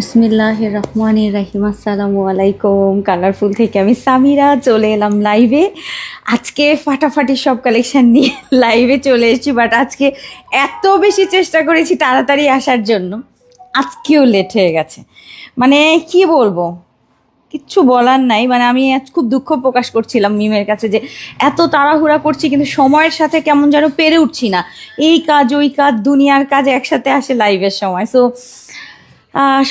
বিসমিল্লাহির রহমানির রহিম। আসসালামু আলাইকুম। কালারফুল থেকে আমি সামিরা চলে এলাম লাইভে। আজকে ফাটাফাটি সব কালেকশন নিয়ে লাইভে চলে এসেছি, বাট আজকে এত বেশি চেষ্টা করেছি তাড়াতাড়ি আসার জন্য, আজকেও লেট হয়ে গেছে। মানে কি বলবো, কিচ্ছু বলার নাই। মানে আমি আজ খুব দুঃখ প্রকাশ করছিলাম মিমের কাছে যে এত তাড়াহুড়া করছি কিন্তু সময়ের সাথে কেমন যেন পেরে উঠছি না। এই কাজ ওই কাজ দুনিয়ার কাজ একসাথে আসে লাইভের সময়। সো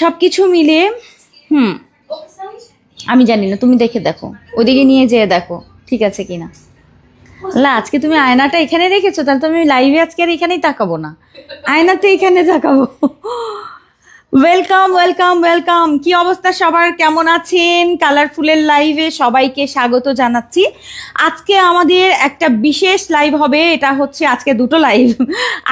সব কিছু মিলিয়ে আমি জানি না, তুমি দেখে দেখো, ওইদিকে নিয়ে যেয়ে দেখো ঠিক আছে কিনা। না আজকে তুমি আয়নাটা এখানে রেখেছো, তাহলে তো আমি লাইভে আজকে আর এখানেই তাকাবো না, আয়নাতে এখানে তাকাবো। Welcome welcome welcome. কি অবস্থা সবার, কেমন আছেন? কালারফুলের লাইভে সবাইকে স্বাগত জানাচ্ছি। আজকে আমাদের একটা বিশেষ লাইভ হবে, এটা হচ্ছে আজকে দুটো লাইভ।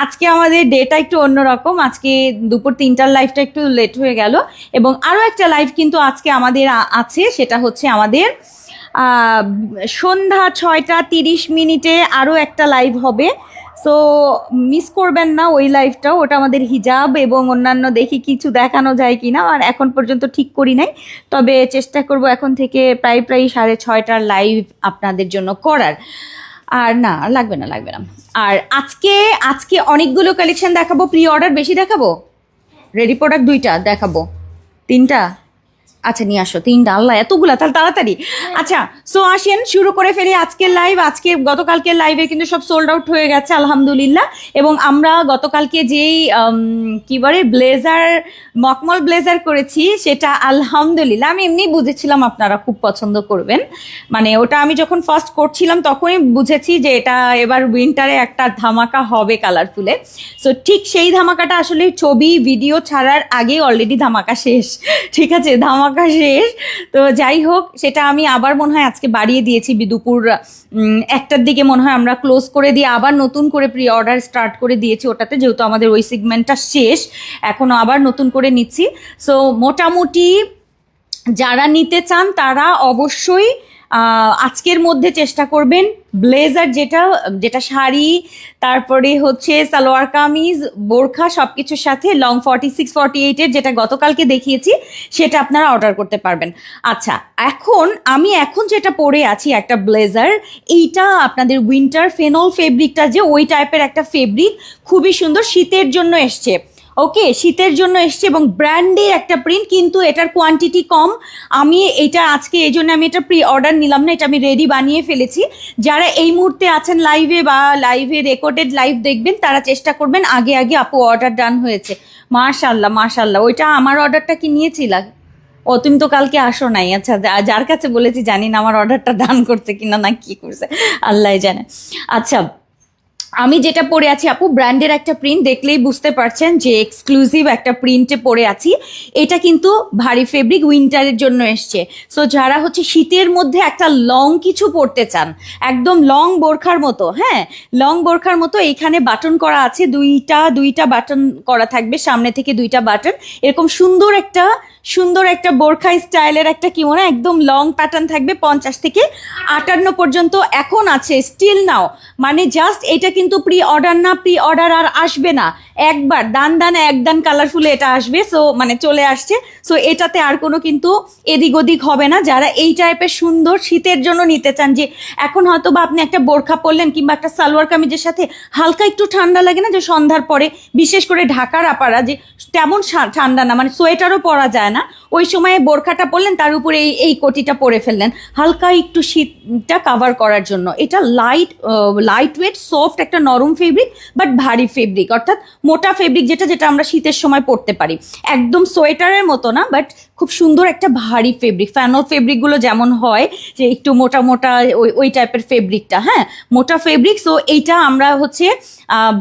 আজকে আমাদের ডেটা একটু অন্যরকম, আজকে দুপুর 3টার লাইভটা একটু লেট হয়ে গেল, এবং আরও একটা লাইভ কিন্তু আজকে আমাদের আছে, সেটা হচ্ছে আমাদের সন্ধ্যা 6টা 30 মিনিটে আরও একটা লাইভ হবে। সো মিস করবেন না ওই লাইভটাও। ওটা আমাদের হিজাব এবং অন্যান্য দেখি কিছু দেখানো যায় কি না, আর এখন পর্যন্ত ঠিক করি নাই, তবে চেষ্টা করব এখন থেকে প্রায় 6:30টার লাইভ আপনাদের জন্য করার। আর না লাগবে না লাগবে না। আর আজকে আজকে অনেকগুলো কালেকশন দেখাবো। প্রি অর্ডার বেশি দেখাবো, রেডি প্রোডাক্ট 2টা দেখাবো, 3টা আচ্ছা নিয়ে আসো 3টা, আল্লাহ এতগুলা তাহলে তাড়াতাড়ি। আচ্ছা সো আসেন শুরু করে ফেলি আজকের লাইভ। আজকে গতকালকের লাইভে কিন্তু সব সোল্ড আউট হয়ে গেছে আলহামদুলিল্লাহ, এবং আমরা গতকালকে যেই কি বলে ব্লেজার, মকমল ব্লেজার করেছি সেটা আলহামদুলিল্লাহ আমি এমনি বুঝেছিলাম আপনারা খুব পছন্দ করবেন। মানে ওটা আমি যখন ফার্স্ট করছিলাম তখনই বুঝেছি যে এটা এবার উইন্টারে একটা ধামাকা হবে কালারফুলে। সো ঠিক সেই ধামাকাটা আসলে ছবি ভিডিও ছাড়ার আগেই অলরেডি ধামাকা শেষ, ঠিক আছে, ধামাকা শেষ। তো যাই হোক, সেটা আমি আবার মনে হয় আজকে বাড়িয়ে দিয়েছি, দুপুর 1টার দিকে মনে হয় আমরা ক্লোজ করে দিয়ে আবার নতুন করে প্রি অর্ডার স্টার্ট করে দিয়েছি ওটাতে, যেহেতু আমাদের ওই সেগমেন্টটা শেষ, এখনও আবার নতুন করে নিচ্ছি। সো মোটামুটি যারা নিতে চান তারা অবশ্যই আজকের মধ্যে চেষ্টা করবেন ব্লেজার, যেটা যেটা শাড়ি, তারপরে হচ্ছে সালোয়ার কামিজ, বোরখা সব কিছুর সাথে লং 46-48-এর যেটা গতকালকে দেখিয়েছি সেটা আপনারা অর্ডার করতে পারবেন। আচ্ছা আমি এখন যেটা পরে আছি একটা ব্লেজার, এইটা আপনাদের উইন্টার ফেনল ফেব্রিকটা যে ওই টাইপের একটা ফেব্রিক, খুবই সুন্দর, শীতের জন্য এসছে। ওকে, শীতের জন্য এসছে এবং ব্র্যান্ডের একটা প্রিন্ট, কিন্তু এটার কোয়ান্টিটি কম। আমি এটা আজকে এই জন্য আমি এটা প্রি অর্ডার নিলাম না, এটা আমি রেডি বানিয়ে ফেলেছি। যারা এই মুহূর্তে আছেন লাইভে বা লাইভে রেকর্ডেড লাইভ দেখবেন তারা চেষ্টা করবেন আগে আগে আপু অর্ডার ডান হয়েছে। মাশাল্লাহ মাশাল্লাহ। ওইটা আমার অর্ডারটা কি নিয়েছিলা? ও তুমি তো কালকে আসো নাই। আচ্ছা যার কাছে বলেছি জানি না আমার অর্ডারটা ডান করছে কিনা না কি করছে, আল্লাহ জানে। আচ্ছা আমি যেটা পরে আছি আপু ব্র্যান্ডের একটা প্রিন্ট, দেখলেই বুঝতে পারছেন যে এক্সক্লুসিভ একটা প্রিন্টে পরে আছি। এটা কিন্তু ভারী ফেব্রিক, উইন্টারের জন্য এসছে। সো যারা হচ্ছে শীতের মধ্যে একটা লং কিছু পরতে চান, একদম লং বোরখার মতো, হ্যাঁ লং বোরখার মতো, এইখানে বাটন করা আছে, দুইটা বাটন করা থাকবে, সামনে থেকে 2টা বাটন, এরকম সুন্দর একটা বোরখা স্টাইলের একটা কি মনে একদম লং প্যাটার্ন থাকবে 50 থেকে 58 পর্যন্ত এখন আছে স্টিল নাও। মানে জাস্ট এটা কিন্তু প্রি অর্ডার না, প্রি অর্ডার আর আসবে না, একবার দান একদান কালারফুলে এটা আসবে। সো মানে চলে আসছে। সো এটাতে আর কোনো কিন্তু এদিক ওদিক হবে না। যারা এই টাইপের সুন্দর শীতের জন্য নিতে চান, যে এখন হয়তো বা আপনি একটা বোরখা পরলেন কিংবা একটা সালোয়ার কামিজের সাথে হালকা একটু ঠান্ডা লাগে না, যে সন্ধ্যার পরে বিশেষ করে ঢাকার আপারা যে তেমন ঠান্ডা না, মানে সোয়েটারও পরা যায় না, ওই সময়ে বোরখাটা পরলেন তার উপরে এই কোটিটা পরে ফেললেন হালকা একটু শীতটা কাভার করার জন্য। এটা লাইট ওয়েট সফট একটা নরম ফেব্রিক, বাট ভারী ফেব্রিক, অর্থাৎ মোটা ফেব্রিক, যেটা আমরা শীতের সময় পরতে পারি, একদম সোয়েটারের মতো না, বাট খুব সুন্দর একটা ভারী ফেব্রিক। ফ্যানল ফেব্রিকগুলো যেমন হয় যে একটু মোটা মোটা ওই টাইপের ফেব্রিকটা, হ্যাঁ মোটা ফেব্রিক। সো এইটা আমরা হচ্ছে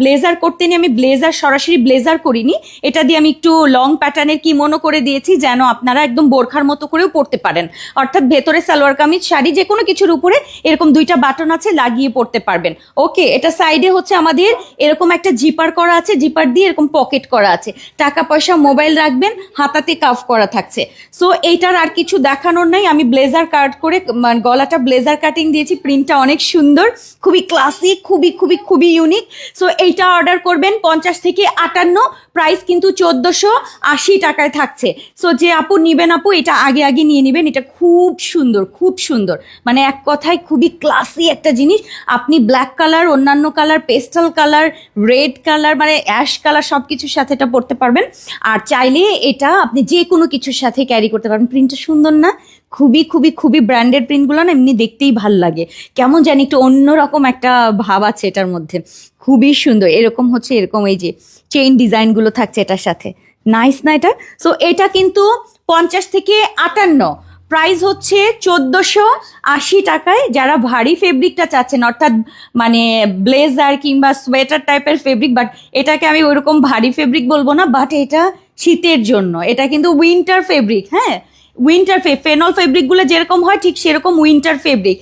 ব্লেজার করতে নিয়ে, আমি ব্লেজার সরাসরি ব্লেজার করিনি, এটা দিয়ে আমি একটু লং প্যাটার্নের কিমোনো করে দিয়েছি যেন আপনারা একদম বোরখার মতো করেও পরতে পারেন, অর্থাৎ ভেতরে সালোয়ার কামিজ শাড়ি যে কোনো কিছুর উপরে এরকম 2টা বাটন আছে, লাগিয়ে পরতে পারবেন। ওকে, এটা সাইডে হচ্ছে আমাদের এরকম একটা জিপার করা আছে, জিপার দিয়ে এরকম পকেট করা আছে, টাকা পয়সা মোবাইল রাখবেন, হাতাতে কাফ করা থাকছে, সো এইটার আর কিছু দেখানোর নাই, আমি ব্লেজার কাট করে মানে গলাটা ব্লেজার কাটিং দিয়েছি, প্রিন্টটা অনেক সুন্দর, খুবই ক্লাসিক, খুবই খুবই খুবই ইউনিক। সো এইটা অর্ডার করবেন 50 থেকে 58, প্রাইস কিন্তু 1480 টাকায় থাকছে। সো যে আপু নিবেন আপু এটা আগে আগে নিয়ে নেবেন, এটা খুব সুন্দর, খুব সুন্দর, মানে এক কথায় খুবই ক্লাসি একটা জিনিস। আপনি ব্ল্যাক কালার, অন্যান্য colour, pastel colour, red colour, মানে অ্যাশ কালার সব কিছুর সাথে এটা পরতে পারবেন। আর চাইলে এটা আপনি যে কোনো কিছুর সাথে ক্যারি করতে পারবেন। প্রিন্টটা সুন্দর না? খুবই খুবই খুবই ব্র্যান্ডেড প্রিন্টগুলো না এমনি দেখতেই ভাল লাগে, কেমন জানি একটু অন্যরকম একটা ভাব আছে এটার মধ্যে, খুবই সুন্দর। এরকম হচ্ছে, এরকম এই যে চেইন ডিজাইনগুলো থাকছে এটার সাথে, নাইস না এটা? সো এটা কিন্তু 50 থেকে 58, প্রাইস হচ্ছে 1480 টাকায়। যারা ভারী ফেব্রিকটা চাচ্ছেন, অর্থাৎ মানে ব্লেজার কিংবা সোয়েটার টাইপের ফেব্রিক, বাট এটাকে আমি ওইরকম ভারী ফেব্রিক বলবো না, বাট এটা শীতের জন্য, এটা কিন্তু উইন্টার ফেব্রিক। হ্যাঁ, উইন্টার ফেনল ফেব্রিকগুলো যেরকম হয় ঠিক সেরকম উইন্টার ফেব্রিক।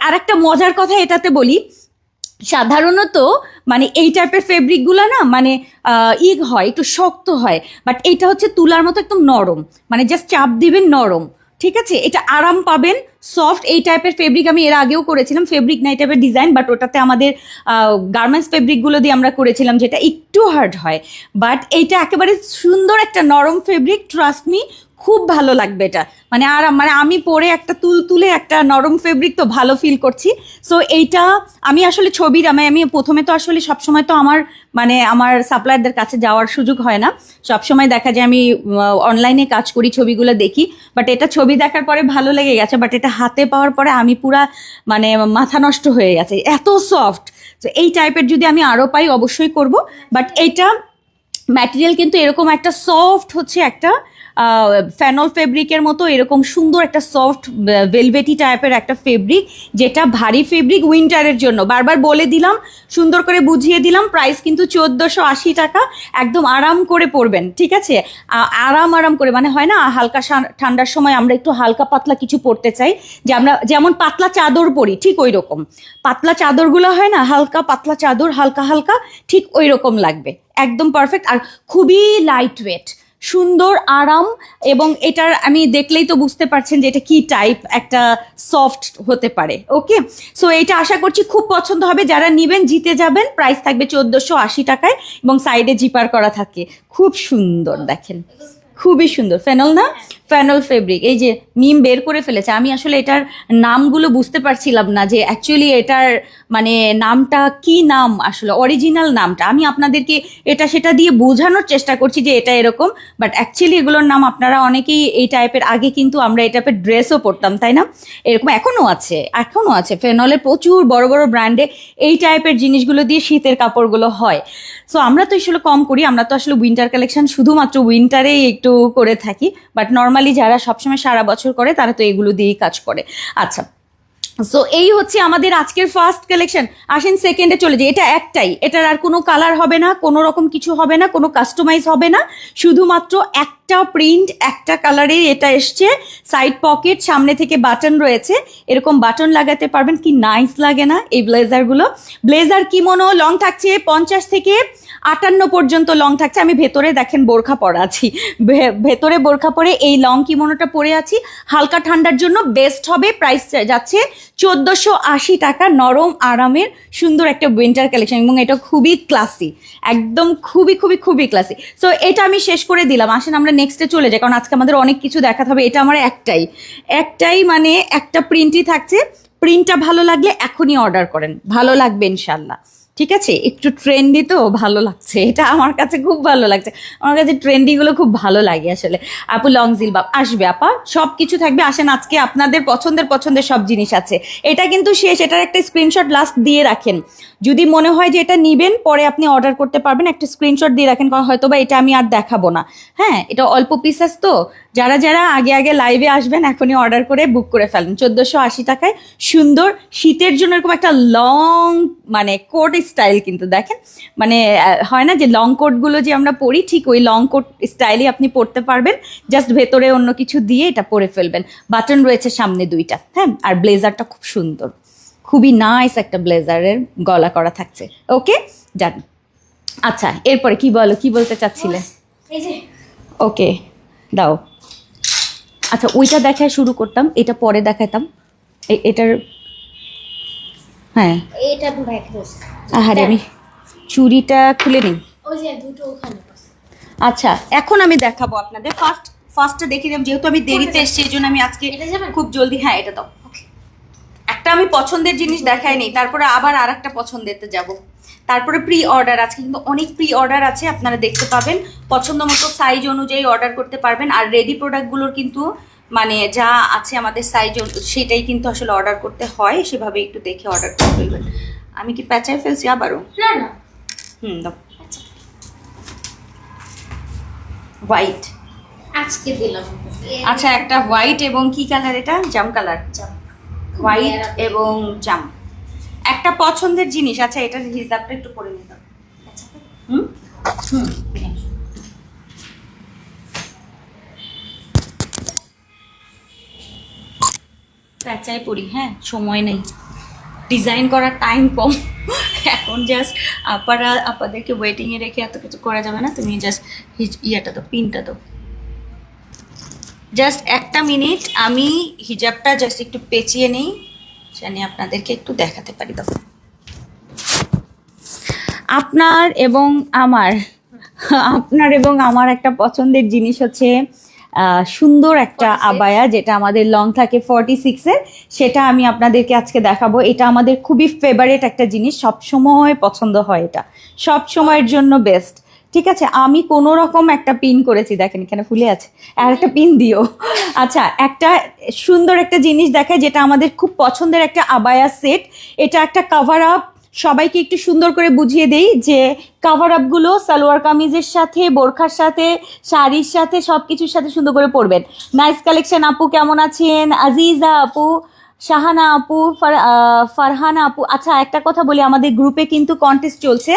আর একটা মজার কথা এটাতে বলি, সাধারণত মানে এই টাইপের ফেব্রিকগুলো না মানে হয়, একটু শক্ত হয়, বাট এইটা হচ্ছে তুলার মতো একদম নরম, মানে জাস্ট চাপ দিবেন নরম, ঠিক আছে? এটা আরাম পাবেন, সফট। এই টাইপের ফেব্রিক আমি এর আগেও করেছিলাম, ফেব্রিক না এই টাইপের ডিজাইন, বাট ওটাতে আমাদের গার্মেন্টস ফেব্রিকগুলো দিয়ে আমরা করেছিলাম যেটা একটু হার্ড হয়, বাট এইটা একেবারে সুন্দর একটা নরম ফেব্রিক, ট্রাস্ট মি, খুব ভালো লাগবে এটা, মানে আরাম, মানে আমি পরে একটা তুলে একটা নরম ফেব্রিক তো ভালো ফিল করছি। সো এইটা আমি আসলে ছবির আমি প্রথমে তো আসলে সবসময় তো আমার সাপ্লায়ারদের কাছে যাওয়ার সুযোগ হয় না, সবসময় দেখা যায় আমি অনলাইনে কাজ করি, ছবিগুলো দেখি, বাট এটা ছবি দেখার পরে ভালো লেগে গেছে, বাট এটা হাতে পাওয়ার পরে আমি পুরা মানে মাথা নষ্ট হয়ে গেছে, এত সফট। তো এই টাইপের যদি আমি আরও পাই অবশ্যই করব, বাট এইটা ম্যাটেরিয়াল কিন্তু এরকম একটা সফট হচ্ছে একটা ফ্যানল ফেব্রিকের মতো, এরকম সুন্দর একটা সফট ভেলভেটি টাইপের একটা ফেব্রিক, যেটা ভারী ফেব্রিক উইন্টারের জন্য। বারবার বলে দিলাম, সুন্দর করে বুঝিয়ে দিলাম, প্রাইস কিন্তু 1480 টাকা, একদম আরাম করে পরবেন, ঠিক আছে? আরাম করে, মানে হয় না হালকা ঠান্ডার সময় আমরা একটু হালকা পাতলা কিছু পরতে চাই, যে আমরা যেমন পাতলা চাদর পরি, ঠিক ওই রকম পাতলা চাদরগুলো হয় না, হালকা পাতলা চাদর, হালকা হালকা, ঠিক ওই রকম লাগবে, একদম পারফেক্ট। আর খুবই লাইট ওয়েট, সুন্দর, আরাম, এবং এটার আমি দেখলেই তো বুঝতে পারছেন যে এটা কি টাইপ একটা সফট হতে পারে। ওকে, সো এটা আশা করছি খুব পছন্দ হবে, যারা নিবেন জিতে যাবেন। প্রাইস থাকবে 1480 টাকায়, এবং সাইডে জিপার করা থাকে, খুব সুন্দর, দেখেন খুবই সুন্দর। ফেনল না? ফেনল ফেব্রিক, এই যে মিম বের করে ফেলেছে। আমি আসলে এটার নামগুলো বুঝতে পারছিলাম না যে অ্যাকচুয়ালি এটার মানে নামটা কি, নাম আসলে অরিজিনাল নামটা আমি আপনাদেরকে এটা সেটা দিয়ে বোঝানোর চেষ্টা করছি যে এটা এরকম, বাট অ্যাকচুয়ালি এগুলোর নাম আপনারা অনেকেই এই টাইপের, আগে কিন্তু আমরা এই টাইপের ড্রেসও পরতাম, তাই না? এরকম এখনও আছে ফেনলের প্রচুর বড় বড় ব্র্যান্ডে এই টাইপের জিনিসগুলো দিয়ে শীতের কাপড়গুলো হয়। সো আমরা তো আসলে কম করি, আমরা তো আসলে উইন্টার কালেকশন শুধুমাত্র উইন্টারেই একটু করে থাকি, বাট নর্মালি যারা সবসময় সারা বছর করে তারা তো এগুলো দিয়েই কাজ করে। আচ্ছা, সো এই হচ্ছে আমাদের আজকের ফার্স্ট কালেকশন। আসেন সেকেন্ডে চলে যাই। এটা একটাই, এটার আর কোনো কালার হবে না, কোনো রকম কিছু হবে না, কোনো কাস্টমাইজ হবে না, শুধুমাত্র একটা প্রিন্ট, একটা কালারে এটা এসছে। সাইড পকেট, সামনে থেকে বাটন রয়েছে, এরকম বাটন লাগাতে পারবেন। কি নাইস লাগে না এই ব্লেজারগুলো? ব্লেজার কিমোনো লং থাকছে 50 থেকে 58 পর্যন্ত লং থাকছে। আমি ভেতরে দেখেন বোরখা পরা আছি, ভেতরে বোরখা পরে এই লং কিমোনোটা পরে আছি, হালকা ঠান্ডার জন্য বেস্ট হবে। প্রাইস যাচ্ছে 1480 টাকা, নরম আরামের সুন্দর একটা উইন্টার কালেকশন, এবং এটা খুবই ক্লাসি, একদম খুবই খুবই খুবই ক্লাসি। সো এটা আমি শেষ করে দিলাম, আসেন আমরা নেক্সটে চলে যাই, কারণ আজকে আমাদের অনেক কিছু দেখাতে হবে। এটা আমার একটাই মানে একটা প্রিন্টই থাকছে। প্রিন্টটা ভালো লাগলে এখনই অর্ডার করেন, ভালো লাগবে ইনশাল্লাহ, ঠিক আছে? একটু ট্রেন্ডি তো ভালো লাগছে, এটা আমার কাছে খুব ভালো লাগছে, আমার কাছে ট্রেন্ডিগুলো খুব ভালো লাগে আসলে। আপু লং জিলবাব আসবে, আপা সব কিছু থাকবে। আসেন আজকে আপনাদের পছন্দের সব জিনিস আছে। এটা কিন্তু শেষ, এটার একটা স্ক্রিনশট লাস্ট দিয়ে রাখেন, যদি মনে হয় যে এটা নিবেন পরে আপনি অর্ডার করতে পারবেন, একটা স্ক্রিনশট দিয়ে রাখেন, কারণ হয়তো বা এটা আমি আর দেখাবো না। হ্যাঁ, এটা অল্প পিসেস তো, যারা আগে লাইভে আসবেন এখনই অর্ডার করে বুক করে ফেলেন। 1480 টাকায় সুন্দর শীতের জন্য এরকম একটা লং মানে কোট স্টাইল, কিন্তু দেখেন মানে হয় না যে লং কোটগুলো যে আমরা পরি, ঠিক ওই লং কোট স্টাইলই আপনি পরতে পারবেন, জাস্ট ভেতরে অন্য কিছু দিয়ে এটা পরে ফেলবেন। বাটন রয়েছে সামনে 2টা, হ্যাঁ, আর ব্লেজারটা খুব সুন্দর, খুবই নাইস একটা ব্লেজারের গলা করা থাকছে। ওকে, ডান। আচ্ছা, এরপরে কি বলতে চাচ্ছিলে? ওকে, দাও। আচ্ছা ওইটা দেখায় শুরু করতাম, এটা পরে দেখাতাম। এটার হ্যাঁ এটা ভাই ক্লোজ। আরে আমি চুড়িটা খুলে নিই। ওই যে দুটো ওখানে। আচ্ছা এখন আমি দেখাবো আপনাদের। ফার্স্টটা দেখিয়ে দেব, যেহেতু আমি দেরিতে এসেছি এই জন্য আমি আজকে খুব জলদি। হ্যাঁ এটা দাও। একটা আমি পছন্দের জিনিস দেখাই নেই, তারপরে আবার আর একটা পছন্দেরতে যাব, তারপরে প্রি অর্ডার। আজকে কিন্তু অনেক প্রি অর্ডার আছে, আপনারা দেখতে পাবেন, পছন্দ মতো সাইজ অনুযায়ী অর্ডার করতে পারবেন। আর রেডি প্রোডাক্টগুলোর কিন্তু মানে যা আছে আমাদের সাইজ সেটাই কিন্তু আসলে অর্ডার করতে হয়, সেভাবে একটু দেখে অর্ডার করে ফেলবেন। আমি কি প্যাঁচায় ফেলছি আবারও? না না দাও। হোয়াইট আজকে দিলাম। আচ্ছা একটা হোয়াইট এবং কি কালার, এটা জাম কালার, হোয়াইট এবং জাম, একটা পছন্দের জিনিস। আচ্ছা এটার হিসাবটা একটু করে নিতাম। হুম হুম প্যাঁচায় পড়ি। হ্যাঁ সময় নেই, ডিজাইন করার টাইম কম এখন। জাস্ট আপাদেরকে ওয়েটিংয়ে রেখে এত কিছু করা যাবে না। তুমি জাস্ট ইয়েটা দাও, পিনটা দাও। জাস্ট একটা মিনিট, আমি হিজাবটা জাস্ট একটু পেঁচিয়ে নেই, জানি আপনাদেরকে একটু দেখাতে পারি। দাও। আপনার এবং আমার একটা পছন্দের জিনিস হচ্ছে সুন্দর একটা আবায়া, যেটা আমাদের লং থাকে 46-এর, সেটা আমি আপনাদেরকে আজকে দেখাবো। এটা আমাদের খুবই ফেভারিট একটা জিনিস, সব সময় পছন্দ হয়, এটা সব সময়ের জন্য বেস্ট। ঠিক আছে, আমি কোনো রকম একটা পিন করেছি, দেখেন এখানে ফুলে আছে, আর একটা পিন দিও। আচ্ছা একটা সুন্দর একটা জিনিস দেখায়, যেটা আমাদের খুব পছন্দের একটা আবায়া সেট। এটা একটা কাভার আপ, সবাইকে একটু সুন্দর করে বুঝিয়ে দেই যে কাভার আপগুলো সালোয়ার কামিজের সাথে, বোরখার সাথে, শাড়ির সাথে, সব কিছুর সাথে সুন্দর করে পরবেন। Nice collection. আপু কেমন আছেন? আজিজা আপু, শাহানা আপু, ফারহানা আপু। আচ্ছা একটা কথা বলি, আমাদের গ্রুপে কিন্তু কন্টেস্ট চলছে,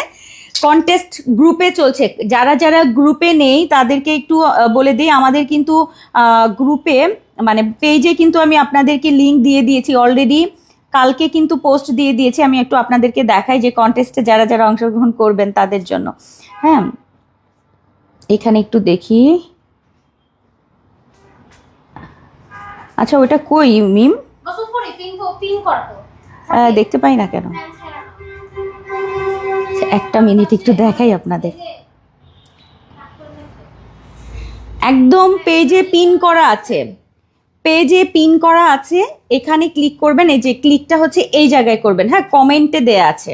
কন্টেস্ট গ্রুপে চলছে। যারা যারা গ্রুপে নেই তাদেরকে একটু বলে দিই, আমাদের কিন্তু গ্রুপে মানে পেজে কিন্তু আমি আপনাদেরকে লিঙ্ক দিয়ে দিয়েছি অলরেডি, কালকে কিন্তু পোস্ট দিয়ে দিয়েছি। আমি একটু আপনাদেরকে দেখাই যে কন্টেস্টে যারা যারা অংশগ্রহণ করবেন তাদের জন্য। হ্যাঁ এখানে একটু দেখি। আচ্ছা ওটা কই মিম? দেখতে পাই না কেন? একটা মিনিট একটু দেখাই আপনাদের। একদম পেজে পিন করা আছে, পেজে পিন করা আছে, এখানে ক্লিক করবেন। এই যে ক্লিকটা হচ্ছে এই জায়গায় করবেন। হ্যাঁ কমেন্টে দেয়া আছে,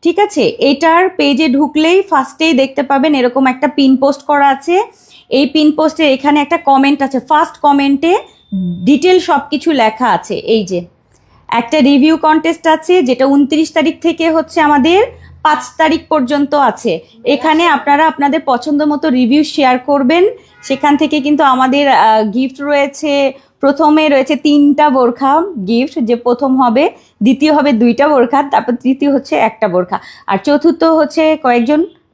ঠিক আছে। এটার পেজে ঢুকলেই ফার্স্টেই দেখতে পাবেন এরকম একটা পিন পোস্ট করা আছে। এই পিন পোস্টে এখানে একটা কমেন্ট আছে, ফার্স্ট কমেন্টে ডিটেল সব কিছু লেখা আছে। এই যে একটা রিভিউ কন্টেস্ট আছে, যেটা 29 তারিখ থেকে হচ্ছে আমাদের 5 তারিখ পর্যন্ত আছে। এখানে আপনারা আপনাদের পছন্দ মতো রিভিউ শেয়ার করবেন। সেখান থেকে কিন্তু আমাদের গিফট রয়েছে। প্রথমে রয়েছে 3টা বোরখা গিফট, যে প্রথম হবে, দ্বিতীয় হবে 2টা বোরখা, তারপর তৃতীয় হচ্ছে একটা বোরখা, আর চতুর্থ হচ্ছে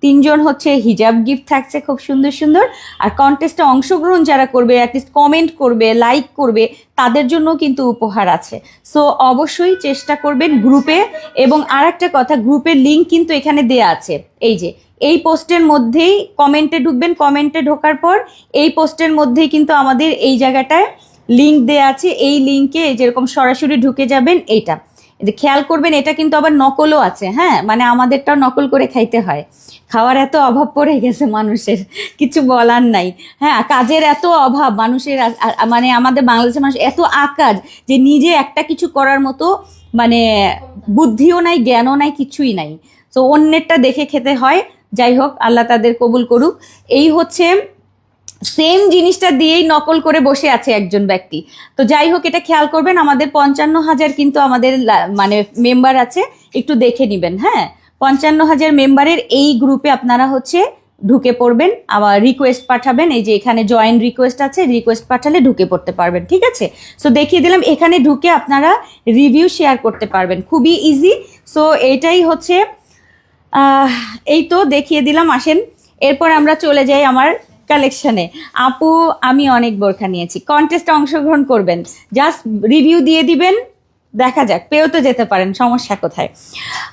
তিনজন হচ্ছে হিজাব গিফট থাকছে খুব সুন্দর সুন্দর। আর কন্টেস্টে অংশগ্রহণ যারা করবে, অ্যাটলিস্ট কমেন্ট করবে, লাইক করবে, তাদের জন্য কিন্তু উপহার আছে। সো অবশ্যই চেষ্টা করবেন গ্রুপে। এবং আর একটা কথা, গ্রুপের লিঙ্ক কিন্তু এখানে দেয়া আছে। এই যে এই পোস্টের মধ্যেই কমেন্টে ঢুকবেন, কমেন্টে ঢোকার পর এই পোস্টের মধ্যেই কিন্তু আমাদের এই জায়গাটায় লিঙ্ক দেয়া আছে। এই লিঙ্কে যেরকম সরাসরি ঢুকে যাবেন। এইটা খেয়াল করবেন, এটা কিন্তু আবার নকলও আছে। হ্যাঁ মানে আমাদেরটাও নকল করে খাইতে হয়, খাওয়ার এত অভাব পড়ে গেছে মানুষের, কিছু বলার নাই। হ্যাঁ কাজের এত অভাব মানুষের, মানে আমাদের বাংলাদেশের মানুষ এত আকাজ যে নিজে একটা কিছু করার মতো মানে বুদ্ধিও নাই, জ্ঞানও নাই, কিছুই নাই। তো অন্যেরটা দেখে খেতে হয়। যাই হোক, আল্লাহ তাদের কবুল করুক। এই হচ্ছে সেম জিনিসটা দিয়েই নকল করে বসে আছে একজন ব্যক্তি। তো যাই হোক, এটা খেয়াল করবেন। আমাদের 55,000 কিন্তু আমাদের মানে মেম্বার আছে, একটু দেখে নেবেন। হ্যাঁ 55,000 মেম্বারের এই গ্রুপে আপনারা হচ্ছে ঢুকে পড়বেন, আবার রিকোয়েস্ট পাঠাবেন। এই যে এখানে জয়েন রিকোয়েস্ট আছে, রিকোয়েস্ট পাঠালে ঢুকে পড়তে পারবেন। ঠিক আছে, সো দেখিয়ে দিলাম, এখানে ঢুকে আপনারা রিভিউ শেয়ার করতে পারবেন, খুবই ইজি। সো এটাই হচ্ছে এই তো দেখিয়ে দিলাম। আসেন এরপর আমরা চলে যাই আমার কালেকশনে। আপু আমি অনেক বোরখা নিয়েছি, কন্টেস্টে অংশগ্রহণ করবেন, জাস্ট রিভিউ দিয়ে দিবেন, দেখা যাক, পেয়েও তো যেতে পারেন, সমস্যা কোথায়।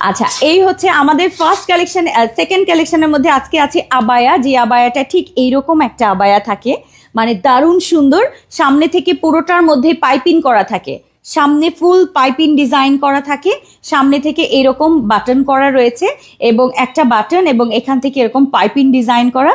আচ্ছা, এই হচ্ছে আমাদের ফার্স্ট কালেকশন। সেকেন্ড কালেকশনের মধ্যে আজকে আছে আবায়া, যে আবায়াটা ঠিক এইরকম একটা আবায়া থাকে, মানে দারুণ সুন্দর। সামনে থেকে পুরোটার মধ্যে পাইপিং করা থাকে, সামনে ফুল পাইপিং ডিজাইন করা থাকে, সামনে থেকে এরকম বাটন করা রয়েছে এবং একটা বাটন, এবং এখান থেকে এরকম পাইপিং ডিজাইন করা।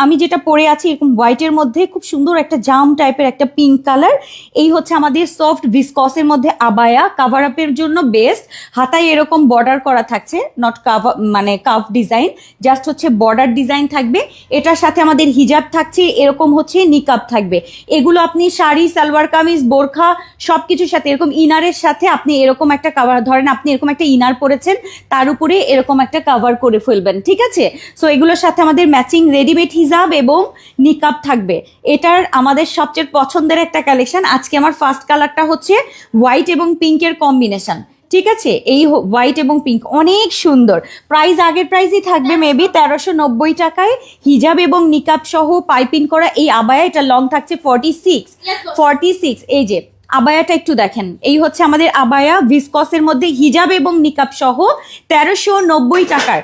আমি যেটা পরে আছি এরকম হোয়াইটের মধ্যে খুব সুন্দর একটা জাম টাইপের একটা পিঙ্ক কালার। এই হচ্ছে আমাদের সফট ভিসকসের মধ্যে আবায়া, কাভার আপের জন্য বেস্ট। হাতায় এরকম বর্ডার করা থাকছে, নট কাভার মানে কাফ ডিজাইন, জাস্ট হচ্ছে বর্ডার ডিজাইন থাকবে। এটার সাথে আমাদের হিজাব থাকছে, এরকম হচ্ছে নিকাব থাকবে। এগুলো আপনি শাড়ি, সালোয়ার কামিজ, বোরখা সব কিছুর সাথে, এরকম ইনারের সাথে আপনি এরকম একটা কাভার, ধরেন আপনি এরকম একটা ইনার পরেছেন, তার উপরে এরকম একটা কাভার করে ফেলবেন, ঠিক আছে। সো এগুলোর সাথে আমাদের ম্যাচিং রেডিমেড হিজাব এবং নিকাব থাকবে। এটার আমাদের সবচেয়ে পছন্দের একটা কালেকশন। আজকে আমার ফার্স্ট কালারটা হচ্ছে হোয়াইট এবং পিঙ্কের কম্বিনেশন, ঠিক আছে। এই হোয়াইট এবং পিঙ্ক অনেক সুন্দর। প্রাইস আগের প্রাইসই থাকবে মেবি 1390 টাকায়, হিজাব এবং নিকাব সহ পাইপিং করা এই আবায়া। এটা লং থাকছে 46। এই যে আবায়াটা একটু দেখেন, এই হচ্ছে আমাদের আবায়া ভিসকসের মধ্যে হিজাব এবং নিকাব সহ 1390 টাকার।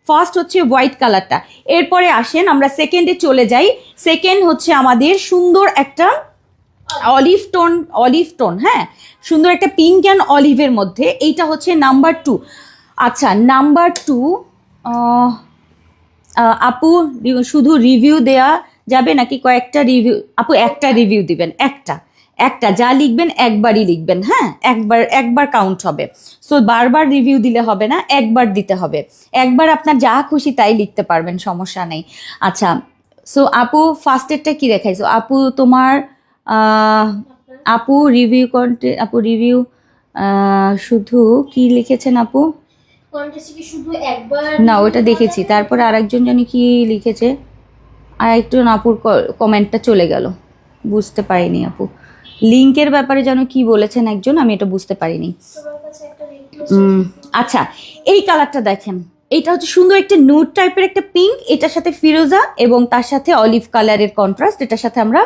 ফার্স্ট হচ্ছে হোয়াইট কালারটা। এরপরে আসেন আমরা সেকেন্ডে চলে যাই। সেকেন্ড হচ্ছে আমাদের সুন্দর একটা অলিভ টোন, হ্যাঁ, সুন্দর একটা পিঙ্ক অ্যান্ড অলিভের মধ্যে। এইটা হচ্ছে নাম্বার 2। আচ্ছা, নাম্বার 2 আপু শুধু রিভিউ দেয়া যাবে নাকি কয়েকটা রিভিউ? আপু একটা রিভিউ দিবেন, একটা যা লিখবেন একবারই লিখবেন, হ্যাঁ, একবার কাউন্ট হবে। সো বারবার রিভিউ দিলে হবে না, একবার দিতে হবে। একবার আপনার যা খুশি তাই লিখতে পারবেন, সমস্যা নেই। আচ্ছা, সো আপু ফার্স্টেরটা কি দেখাইছো? আপু তোমার আপু রিভিউ শুধু কি লিখেছেন আপু? শুধু একবার না, ওটা দেখেছি। তারপরে আরেকজন জানি কি লিখেছে, আর একটু আপুর কমেন্টটা চলে গেল, বুঝতে পারিনি আপু। লিংকের ব্যাপারে যেন কি বলেছেন একজন, আমি এটা বুঝতে পারিনি। তোমার কাছে একটা রিকোয়েস্ট আচ্ছা, এই কালারটা দেখেন, এটা হচ্ছে সুন্দর একটা নুড টাইপের একটা পিঙ্ক, এটার সাথে ফিরোজা এবং তার সাথে অলিভ কালারের কন্ট্রাস্ট। এটার সাথে আমরা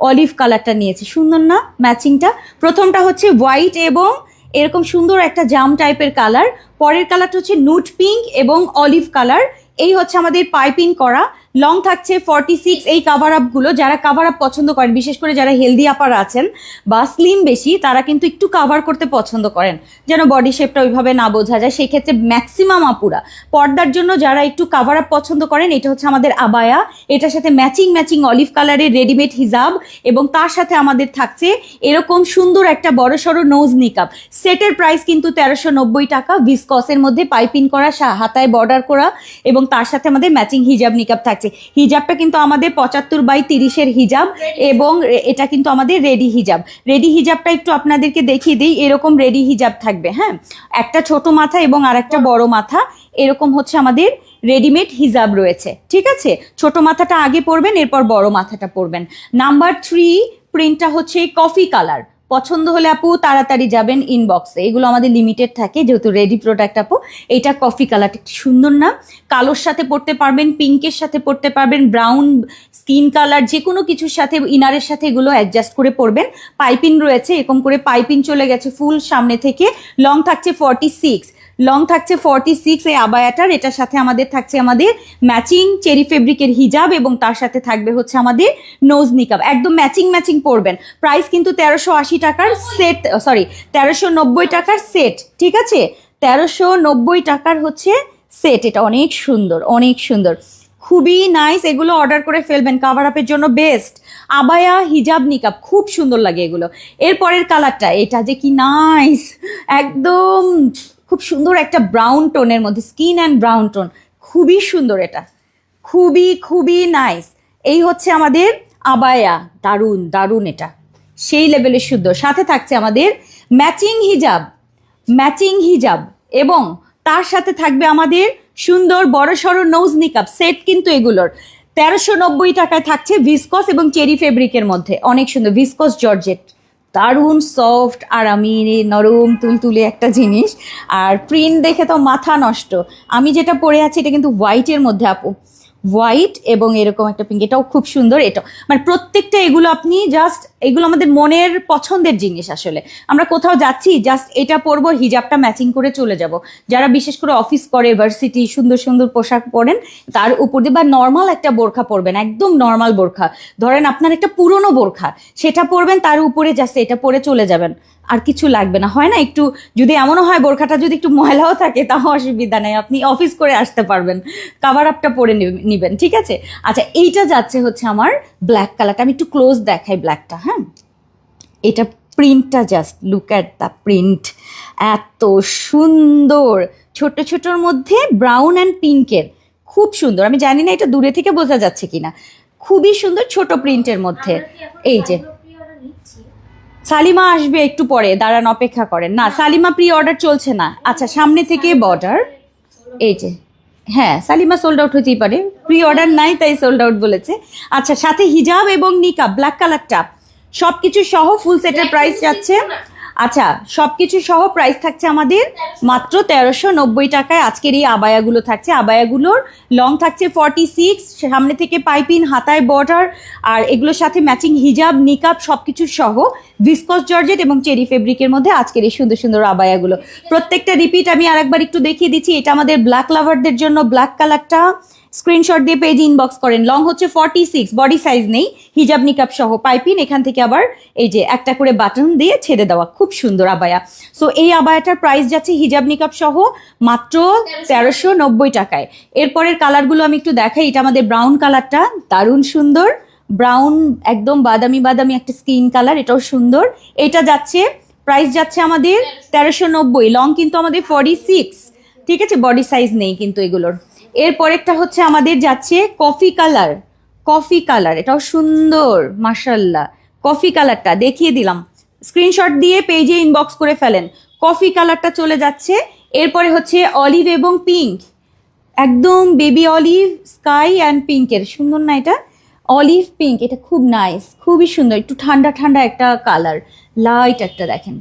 অলিভ কালারটা নিয়েছি, সুন্দর না ম্যাচিংটা? প্রথমটা হচ্ছে হোয়াইট এবং এরকম সুন্দর একটা জাম টাইপের কালার, পরের কালারটা হচ্ছে নুড পিঙ্ক এবং অলিভ কালার। এই হচ্ছে আমাদের পাইপিং করা, লং থাকছে 46। এই কাভার আপগুলো যারা কাভার আপ পছন্দ করেন, বিশেষ করে যারা হেলদি আপার আছেন বা স্লিম বেশি, তারা কিন্তু একটু কাভার করতে পছন্দ করেন, যেন বডি শেপটা ওইভাবে না বোঝা যায়। সেই ক্ষেত্রে ম্যাক্সিমাম আপুরা পর্দার জন্য যারা একটু কাভার আপ পছন্দ করেন, এটা হচ্ছে আমাদের আবায়া। এটার সাথে ম্যাচিং অলিভ কালারের রেডিমেড হিজাব, এবং তার সাথে আমাদের থাকছে এরকম সুন্দর একটা বড়সড় নোজ নিকাব। সেটের প্রাইস কিন্তু 1390 টাকা, ভিসকসের মধ্যে পাইপিং করা, হাতায় বর্ডার করা, এবং তার সাথে আমাদের ম্যাচিং হিজাব নিকাব থাকছে। হিজাবটা কিন্তু আমাদের 75/30 হিজাব, এবং এটা কিন্তু আমাদের রেডি হিজাবটা একটু আপনাদেরকে দেখিয়ে দিই। এরকম রেডি হিজাব থাকবে, হ্যাঁ, একটা ছোট মাথা এবং আর একটা বড় মাথা, এরকম হচ্ছে আমাদের রেডিমেড হিজাব রয়েছে, ঠিক আছে। ছোট মাথাটা আগে পরবেন, এরপর বড় মাথাটা পরবেন। নাম্বার 3 প্রিন্টটা হচ্ছে কফি কালার। পছন্দ হলে আপু তাড়াতাড়ি যাবেন ইনবক্সে, এগুলো আমাদের লিমিটেড থাকে যেহেতু রেডি প্রোডাক্ট আপু। এটা কফি কালারটা সুন্দর না? কালোর সাথে পরতে পারবেন, পিঙ্কের সাথে পরতে পারবেন, ব্রাউন স্কিন কালার, যে কোনো কিছুর সাথে, ইনারের সাথে এগুলো অ্যাডজাস্ট করে পরবেন। পাইপিং রয়েছে, এরকম করে পাইপিং চলে গেছে ফুল সামনে থেকে। লং থাকছে 46 এই আবায়াটার। এটার সাথে আমাদের থাকছে আমাদের ম্যাচিং চেরি ফেব্রিকের হিজাব, এবং তার সাথে থাকবে হচ্ছে আমাদের নোজ নিকাব। একদম ম্যাচিং পরবেন। প্রাইস কিন্তু 1380 টাকার সেট, 1390 টাকার সেট, ঠিক আছে। 1390 টাকার হচ্ছে সেট। এটা অনেক সুন্দর, খুবই নাইস। এগুলো অর্ডার করে ফেলবেন, কাভার আপের জন্য বেস্ট। আবায়া, হিজাব, নিকাব খুব সুন্দর লাগে এগুলো। এরপরের কালারটা, এটা যে কি নাইস, একদম খুব সুন্দর একটা ব্রাউন টোনের মধ্যে, স্কিন অ্যান্ড ব্রাউন টোন, খুবই সুন্দর। এটা খুবই নাইস। এই হচ্ছে আমাদের আবায়া, দারুণ, এটা সেই লেভেলের সুন্দর। সাথে থাকছে আমাদের ম্যাচিং হিজাব, এবং তার সাথে থাকবে আমাদের সুন্দর বড়সড় নোজ নিকাব সেট। কিন্তু এগুলোর 1390 টাকায় থাকছে, ভিসকস এবং চেরি ফেব্রিকের মধ্যে। অনেক সুন্দর, ভিসকস জর্জেট, দারুণ সফট, আরামি, নরম তুলতুলে একটা জিনিস। আর প্রিন্ট দেখে তো মাথা নষ্ট। আমি যেটা পরে আছি এটা কিন্তু হোয়াইটের মধ্যে আপু, হোয়াইট এবং এরকম একটা পিঙ্ক, এটাও খুব সুন্দর। এটা মানে প্রত্যেকটা এগুলো আপনি জাস্ট, এগুলো আমাদের মনের পছন্দের জিনিস। আসলে আমরা কোথাও যাচ্ছি, জাস্ট এটা পরবো, হিজাবটা ম্যাচিং করে চলে যাব। যারা বিশেষ করে অফিস করে, ভার্সিটি, সুন্দর সুন্দর পোশাক পরেন, তার উপর দিয়ে বা নর্মাল একটা বোরখা পরবেন, একদম নর্মাল বোরখা, ধরেন আপনার একটা পুরনো বোরখা, সেটা পরবেন, তার উপরে জাস্ট এটা পরে চলে যাবেন, আর কিছু লাগবে না। হয় না একটু, যদি এমনও হয় বোরখাটা যদি একটু ময়লাও থাকে তাও অসুবিধা নেই, আপনি অফিস করে আসতে পারবেন, কাভার আপটা পরে নিবেন, ঠিক আছে। আচ্ছা, এইটা যাচ্ছে হচ্ছে আমার ব্ল্যাক কালারটা, আমি একটু ক্লোজ দেখাই ব্ল্যাকটা। হ্যাঁ, এটা প্রিন্টটা just look at the print, এত সুন্দর, ছোট ছোটর মধ্যে ব্রাউন অ্যান্ড পিঙ্কের, খুব সুন্দর। আমি জানি না এটা দূরে থেকে বোঝা যাচ্ছে কিনা, খুবই সুন্দর ছোট প্রিন্টের মধ্যে। এই যে সালিমা আসবে একটু পরে, দাঁড়ান, অপেক্ষা করেন। না, সালিমা প্রি অর্ডার চলছে না। আচ্ছা, সামনে থেকে বর্ডার, এই যে, হ্যাঁ সালিমা সোল্ড আউট হতেই পারে, প্রি অর্ডার নাই তাই সোল্ড আউট বলেছে। আচ্ছা, সাথে হিজাব এবং নিকাব, ব্ল্যাক কালারটা, সব কিছু সহ ফুল সেটের প্রাইস যাচ্ছে। আচ্ছা, সব কিছু সহ প্রাইস থাকছে আমাদের মাত্র 1390 টাকায়। আজকের এই আবায়াগুলো থাকছে, আবায়াগুলোর লং থাকছে 46, সামনে থেকে পাইপিন, হাতায় বর্ডার, আর এগুলোর সাথে ম্যাচিং হিজাব, নিকাব, সব কিছু সহ ভিসকস জর্জেট এবং চেরি ফেব্রিকের মধ্যে আজকের এই সুন্দর সুন্দর আবায়াগুলো। প্রত্যেকটা রিপিট আমি আরেকবার একটু দেখিয়ে দিচ্ছি। এটা আমাদের ব্ল্যাক লাভারদের জন্য, ব্ল্যাক কালারটা স্ক্রিনশট দিয়ে পেজে ইনবক্স করেন। লং হচ্ছে 46, বডি সাইজ নেই, হিজাব নিকাব সহ পাইপিন, এখান থেকে আবার এই যে একটা করে বাটন দিয়ে ছেড়ে দেওয়া, খুব সুন্দর আবায়া। সো এই আবায়াটার প্রাইস যাচ্ছে হিজাব নিকাব সহ মাত্র 1390 টাকায়। এরপরের কালারগুলো আমি একটু দেখাই। এটা আমাদের ব্রাউন কালারটা, দারুণ সুন্দর, ব্রাউন একদম বাদামি বাদামি একটা স্কিন কালার, এটাও সুন্দর। এটা যাচ্ছে, প্রাইস যাচ্ছে আমাদের 1390, লং কিন্তু আমাদের 46, ঠিক আছে, বডি সাইজ নেই কিন্তু এগুলোর। এরপরেরটা হচ্ছে আমাদের যাচ্ছে কফি কালার, কফি কালার, এটাও সুন্দর মাশাল্লাহ। কফি কালারটা দেখিয়ে দিলাম, স্ক্রিনশট দিয়ে পেজে ইনবক্স করে ফেলেন। কফি কালারটা চলে যাচ্ছে। এরপরে হচ্ছে অলিভ এবং পিঙ্ক, একদম বেবি অলিভ, স্কাই অ্যান্ড পিঙ্কের, সুন্দর না এটা? অলিভ পিঙ্ক, এটা খুব নাইস, খুবই সুন্দর, একটু ঠান্ডা ঠান্ডা একটা কালার, লাইট একটা। দেখেন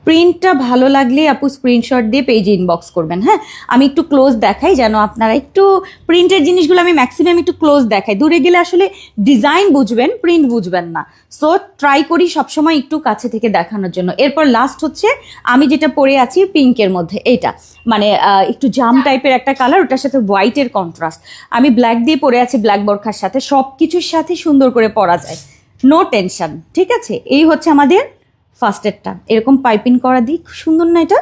প্রিন্টটা ভালো লাগলে আপু স্ক্রিনশট দিয়ে পেজে ইনবক্স করবেন। হ্যাঁ, আমি একটু ক্লোজ দেখাই যেন আপনারা একটু, প্রিন্টের জিনিসগুলো আমি ম্যাক্সিমাম একটু ক্লোজ দেখাই, দূরে গেলে আসলে ডিজাইন বুঝবেন, প্রিন্ট বুঝবেন না। সো ট্রাই করি সবসময় একটু কাছে থেকে দেখানোর জন্য। এরপর লাস্ট হচ্ছে আমি যেটা পরে আছি পিঙ্কের মধ্যে, এইটা মানে একটু জাম টাইপের একটা কালার, ওটার সাথে হোয়াইটের কন্ট্রাস্ট। আমি ব্ল্যাক দিয়ে পরে আছি, ব্ল্যাক বোরখার সাথে, সব কিছুর সাথে সুন্দর করে পরা যায়, নো টেনশন, ঠিক আছে। এই হচ্ছে আমাদের ফার্স্টেরটা, এরকম পাইপিং করা দিক, সুন্দর না এটা?